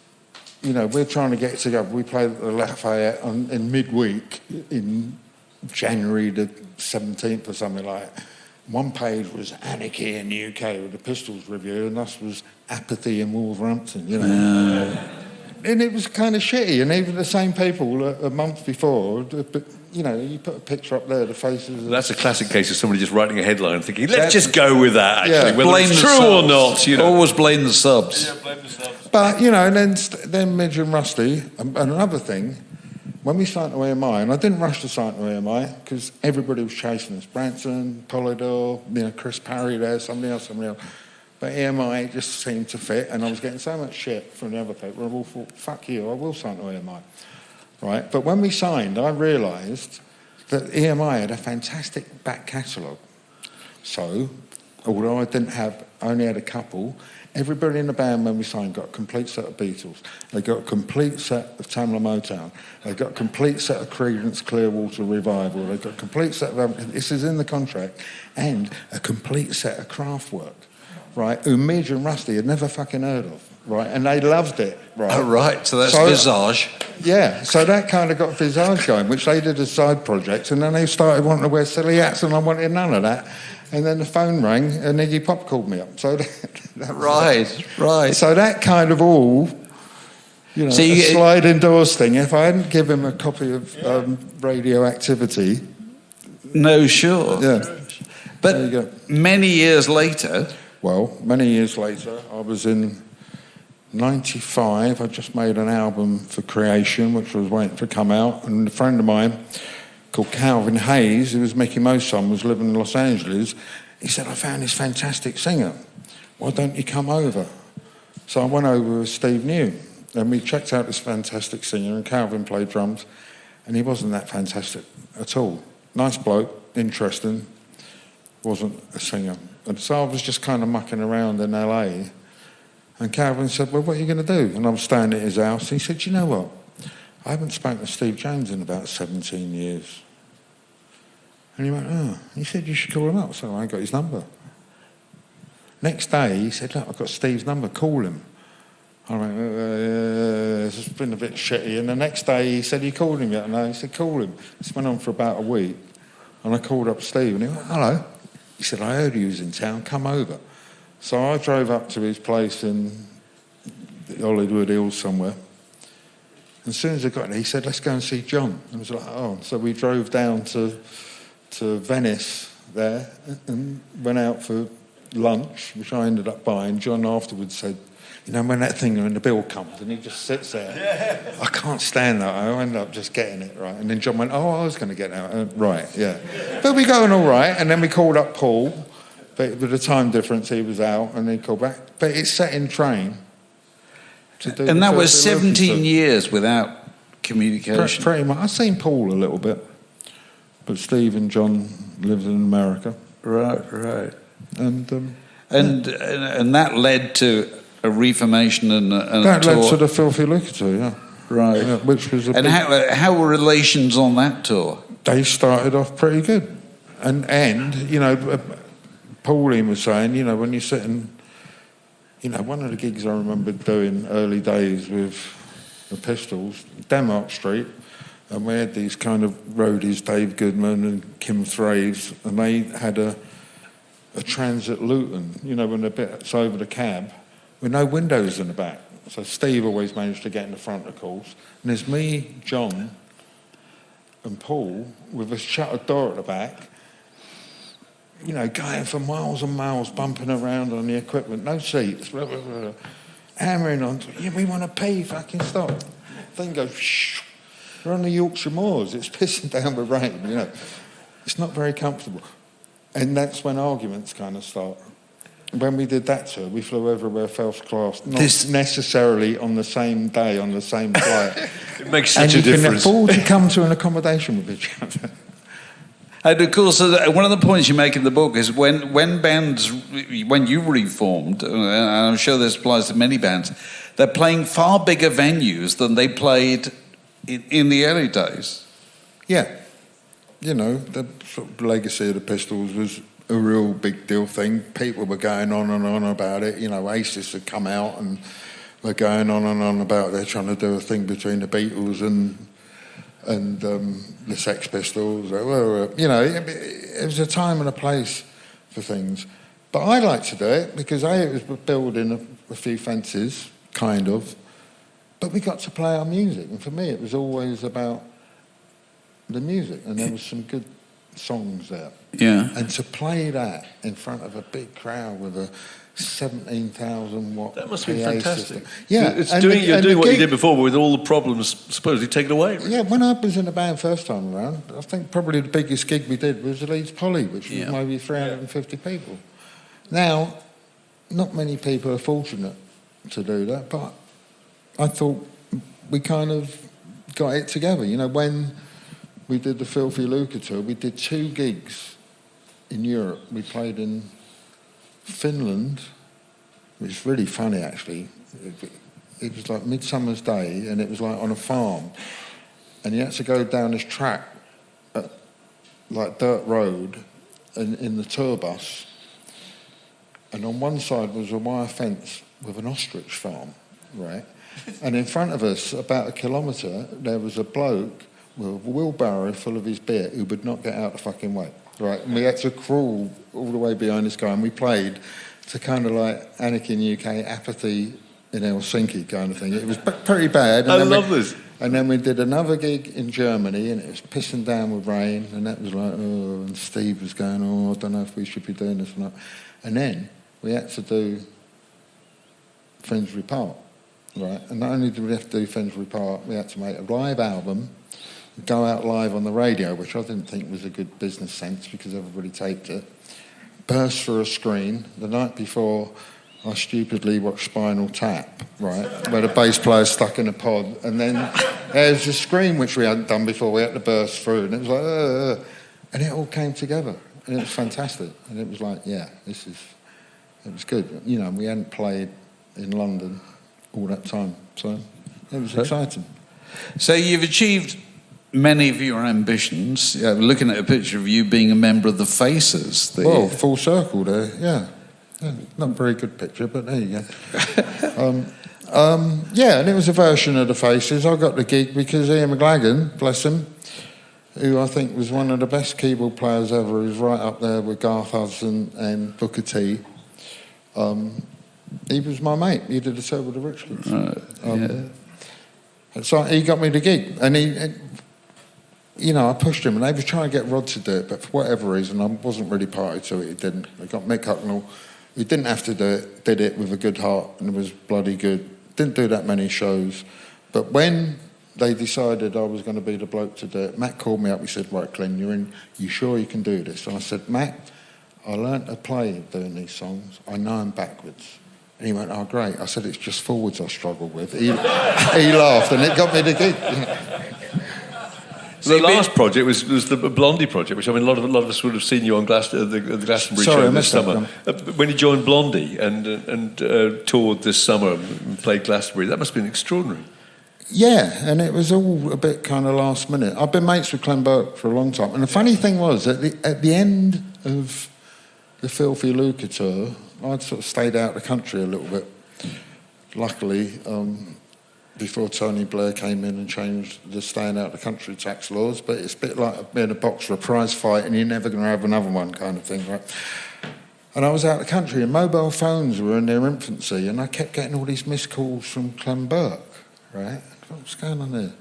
Speaker 3: you know, we're trying to get together. We played at the Lafayette in midweek in January the 17th or something like that. One page was Anarchy in the UK with the Pistols review, and us was Apathy in Wolverhampton, you know. it was kind of shitty. And even the same people a month before, but, you know, you put a picture up there, the faces.
Speaker 4: That's a classic case of somebody just writing a headline thinking, let's just go with that, actually,
Speaker 3: yeah.
Speaker 4: whether
Speaker 2: Blame
Speaker 4: it's
Speaker 2: the
Speaker 4: true
Speaker 2: subs.
Speaker 4: or not. You know.
Speaker 2: Always blame the subs.
Speaker 4: Yeah, blame the subs.
Speaker 3: But, you know, and then Midge and Rusty, and another thing, when we signed to EMI, and I didn't rush to sign to EMI because everybody was chasing us. Branson, Polydor, you know, Chris Parry there, somebody else. But EMI just seemed to fit, and I was getting so much shit from the other people. I all thought, fuck you, I will sign to EMI. Right? But when we signed, I realised that EMI had a fantastic back catalogue. So, although I only had a couple, everybody in the band when we signed got a complete set of Beatles. They got a complete set of Tamla Motown. They got a complete set of Creedence Clearwater Revival. They got a complete set of... This is in the contract. And a complete set of Kraftwerk, right, who Midge and Rusty had never fucking heard of, right? And they loved it, right?
Speaker 2: Oh, right, so that's Visage.
Speaker 3: Yeah, so that kind of got Visage going, which they did as side projects, and then they started wanting to wear silly hats, and I wanted none of that. And then the phone rang, and Iggy Pop called me up. So that was
Speaker 2: right.
Speaker 3: So that kind of all, you know,
Speaker 2: So
Speaker 3: a sliding doors thing. If I hadn't given him a copy of Radioactivity...
Speaker 2: No, sure.
Speaker 3: Yeah.
Speaker 2: But
Speaker 3: There you go.
Speaker 2: many years later...
Speaker 3: Well, many years later, I was in 95. I just made an album for Creation, which was waiting to come out. And a friend of mine called Calvin Hayes, who was Mickey Mo's son, was living in Los Angeles. He said, I found this fantastic singer. Why don't you come over? So I went over with Steve New, and we checked out this fantastic singer, and Calvin played drums, and he wasn't that fantastic at all. Nice bloke, interesting, wasn't a singer. And so I was just kind of mucking around in LA. And Calvin said, well, what are you going to do? And I was staying at his house. And he said, you know what? I haven't spoken to Steve Jones in about 17 years. And he went, oh. He said, you should call him up. So I got his number. Next day, he said, look, I've got Steve's number. Call him. I went, it's been a bit shitty. And the next day, he said, you called him yet? No, he said, call him. This went on for about a week. And I called up Steve, and he went, hello. He said, I heard he was in town, come over. So I drove up to his place in the Hollywood Hills somewhere. And as soon as I got there, he said, let's go and see John. And I was like, oh. So we drove down to Venice there and went out for lunch, which I ended up buying. John afterwards said, you know, when that thing in the bill comes and he just sits there, I can't stand that. I ended up just getting it, right? And then John went, oh, I was going to get that. Right, yeah. But we going all right. And then we called up Paul. But with the time difference, he was out and he called back. But it's set in train to do.
Speaker 2: And that was 17 years without communication.
Speaker 3: Pretty much. I've seen Paul a little bit. But Steve and John lived in America.
Speaker 2: Right.
Speaker 3: And
Speaker 2: that led to a reformation and
Speaker 3: that led to the Filthy Lucre tour, yeah.
Speaker 2: Right.
Speaker 3: Yeah, which was
Speaker 2: how were relations on that tour?
Speaker 3: They started off pretty good. And you know, Pauline was saying, you know, when you're sitting, you know, one of the gigs I remember doing early days with the Pistols, Denmark Street, and we had these kind of roadies, Dave Goodman and Kim Thraves, and they had a Transit Luton, you know, when it's over the cab, with no windows in the back. So Steve always managed to get in the front, of course. And there's me, John, and Paul with a shuttered door at the back, you know, going for miles and miles, bumping around on the equipment, no seats, blah, blah, blah, hammering on, yeah, we want to pee, fucking stop. Thing goes, shh. We're on the Yorkshire Moors, it's pissing down with rain, you know. It's not very comfortable. And that's when arguments kind of start. When we did that tour, we flew everywhere first class, not necessarily on the same day, on the same flight.
Speaker 4: It makes such a difference.
Speaker 3: And you can afford to come to an accommodation with each other.
Speaker 2: And of course, one of the points you make in the book is when you reformed, and I'm sure this applies to many bands, they're playing far bigger venues than they played in the early days.
Speaker 3: Yeah. You know, the sort of legacy of the Pistols was a real big deal thing. People were going on and on about it. You know, Oasis had come out and were going on and on about they're trying to do a thing between the Beatles and the Sex Pistols. You know, it was a time and a place for things. But I like to do it because it was building a few fences, kind of. But we got to play our music, and for me it was always about the music, and there was some good songs there.
Speaker 2: Yeah.
Speaker 3: And to play that in front of a big crowd with a 17,000 watt
Speaker 4: That must be
Speaker 3: PA
Speaker 4: fantastic.
Speaker 3: system. Yeah,
Speaker 4: You're doing what you did before, but with all the problems supposedly taken away. Really.
Speaker 3: Yeah, when I was in the band first time around, I think probably the biggest gig we did was the Leeds Poly, which was maybe 350 people. Now, not many people are fortunate to do that, but I thought we kind of got it together. You know, when we did the Filthy Lucre tour, we did 2 gigs in Europe. We played in Finland, which is really funny actually. It was like Midsummer's Day, and it was like on a farm, and you had to go down this track, like dirt road, in the tour bus, and on one side was a wire fence with an ostrich farm, right? And in front of us, about a kilometre, there was a bloke with a wheelbarrow full of his beer who would not get out the fucking way, right? And we had to crawl all the way behind this guy, and we played to kind of like Anarchy in UK, Apathy in Helsinki kind of thing. It was pretty bad. And
Speaker 4: I love this.
Speaker 3: And then we did another gig in Germany, and it was pissing down with rain, and that was like, oh, and Steve was going, oh, I don't know if we should be doing this or not. And then we had to do Finsbury Park, right? And not only did we have to do Finsbury Park, we had to make a live album, go out live on the radio, which I didn't think was a good business sense because everybody taped it, burst through a screen. The night before, I stupidly watched Spinal Tap, right, where the bass player stuck in a pod, and then there was a screen which we hadn't done before. We had to burst through, and it was like, and it all came together, and it was fantastic. And it was like, yeah, it was good. You know, we hadn't played in London all that time, so it was exciting.
Speaker 2: So you've achieved many of your ambitions. Looking at a picture of you being a member of the Faces.
Speaker 3: Full circle there, yeah. Not a very good picture, but there you go. Yeah, and it was a version of the Faces. I got the gig because Ian McLagan, bless him, who I think was one of the best keyboard players ever, who's right up there with Garth Hudson and Booker T. He was my mate. He did a tour with the Rich Kids. And so he got me the gig, and I pushed him, and they were trying to get Rod to do it, but for whatever reason, I wasn't really party to it. He didn't. They got Mick Hucknall. He didn't have to do it, did it with a good heart, and it was bloody good. Didn't do that many shows. But when they decided I was going to be the bloke to do it, Matt called me up. He said, right, Glenn, you sure you can do this? And I said, Matt, I learnt to play doing these songs. I know them backwards. And he went, oh, great. I said, it's just forwards I struggle with. He laughed, and it got me the gig.
Speaker 4: The last project was the Blondie project, which I mean, a lot of us would have seen you on the Glastonbury show this summer. When you joined Blondie and toured this summer and played Glastonbury, that must have been extraordinary.
Speaker 3: Yeah, and it was all a bit kind of last minute. I've been mates with Clem Burke for a long time, and the funny thing was, at the end of the Filthy Lucre tour, I'd sort of stayed out of the country a little bit. Luckily, before Tony Blair came in and changed the staying out of the country tax laws, but it's a bit like being a boxer for a prize fight and you're never going to have another one kind of thing, right? And I was out of the country and mobile phones were in their infancy, and I kept getting all these missed calls from Clem Burke, right? What's going on there?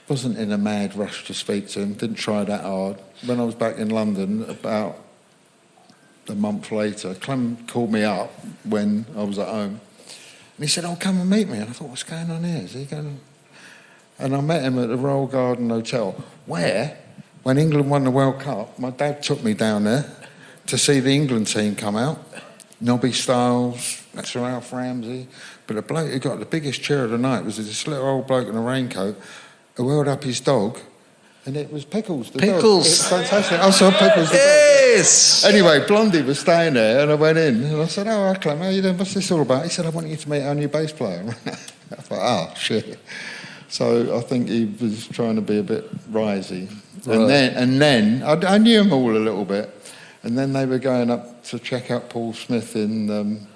Speaker 3: Wasn't in a mad rush to speak to him, didn't try that hard. When I was back in London, about a month later, Clem called me up when I was at home. And he said, oh, come and meet me. And I thought, what's going on here? Is he going? And I met him at the Royal Garden Hotel, where, when England won the World Cup, my dad took me down there to see the England team come out. Nobby Stiles, Sir Alf Ramsey. But the bloke who got the biggest cheer of the night was this little old bloke in a raincoat who held up his dog, and it was Pickles, the dog. It was fantastic. I saw Pickles, the dog.
Speaker 2: Yes!
Speaker 3: Anyway, Blondie was staying there, and I went in, and I said, oh, hi, Clem, how you doing? What's this all about? He said, I want you to meet our new bass player. I thought, oh, shit. So I think he was trying to be a bit risey. Right. And then I knew them all a little bit, and then they were going up to check out Paul Smith in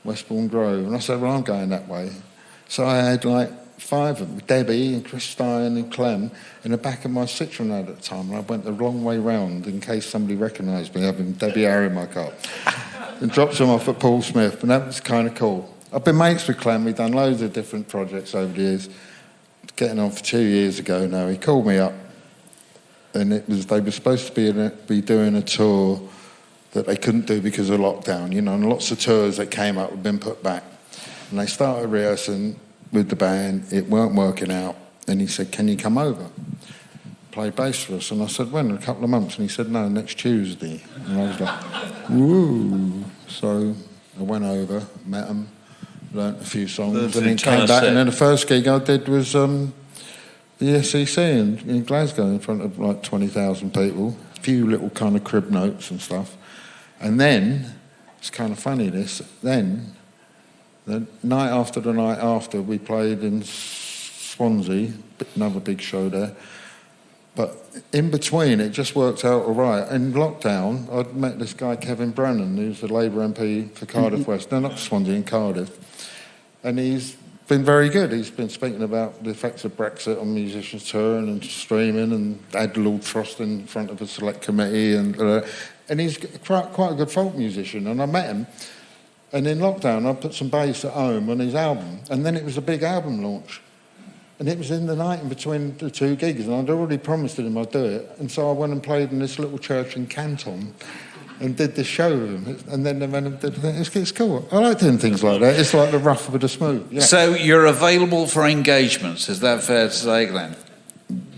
Speaker 3: Westbourne Grove, and I said, well, I'm going that way. So I had like 5 of them, Debbie and Chris Stein and Clem, in the back of my Citroen at the time, and I went the wrong way round in case somebody recognised me having Debbie Harry in my car, and dropped them off at Paul Smith, and that was kind of cool. I've been mates with Clem. We've done loads of different projects over the years. Getting on for 2 years ago now, he called me up, and they were supposed to be doing a tour that they couldn't do because of lockdown, you know, and lots of tours that came up had been put back. And they started rehearsing with the band, it weren't working out, and he said, can you come over, play bass for us? And I said, when? In a couple of months? And he said, no, next Tuesday. And I was like, woo. So I went over, met him, learnt a few songs, and then came back, and then the first gig I did was the SEC in Glasgow in front of like 20,000 people, a few little kind of crib notes and stuff. And then, it's kind of funny this, then the night after we played in Swansea, another big show there, but in between it just worked out all right. In lockdown I'd met this guy Kevin Brennan, who's the Labour MP for Cardiff West, no, not Swansea, in Cardiff, and he's been very good. He's been speaking about the effects of Brexit on musicians touring and streaming, and had Lord Frost in front of a select committee, and he's quite a good folk musician. And I met him, and in lockdown I put some bass at home on his album, and then it was a big album launch, and it was in the night in between the two gigs, and I'd already promised him I'd do it, and so I went and played in this little church in Canton and did this show with him, and then they went and did it. It's cool. I like doing things like that. It's like the rough with the smooth. Yeah.
Speaker 2: So you're available for engagements, is that fair to say, Glenn?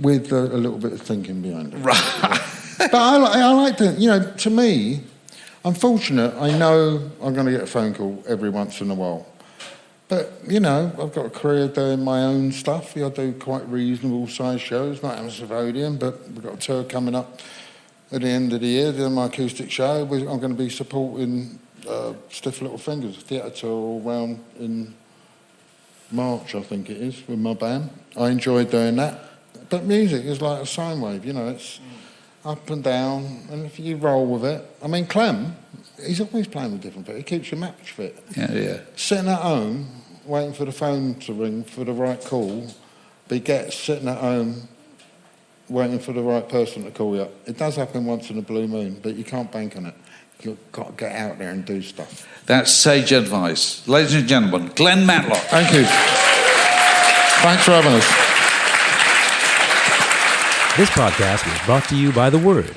Speaker 3: With a little bit of thinking behind it.
Speaker 2: Right.
Speaker 3: But I like to, you know, to me, I'm fortunate. I know I'm going to get a phone call every once in a while. But, you know, I've got a career doing my own stuff. I do quite reasonable sized shows, not on Savodian, but we've got a tour coming up at the end of the year, doing my acoustic show. I'm going to be supporting Stiff Little Fingers, a theatre tour all round in March, I think it is, with my band. I enjoy doing that. But music is like a sine wave, you know, it's up and down, and if you roll with it. I mean, Clem, he's always playing with different people. He keeps your match fit.
Speaker 2: Yeah.
Speaker 3: Sitting at home, waiting for the phone to ring for the right call, begets sitting at home, waiting for the right person to call you up. It does happen once in a blue moon, but you can't bank on it. You've got to get out there and do stuff.
Speaker 2: That's sage advice. Ladies and gentlemen, Glen Matlock.
Speaker 3: Thank you. Thanks for having us.
Speaker 1: This podcast was brought to you by The Word.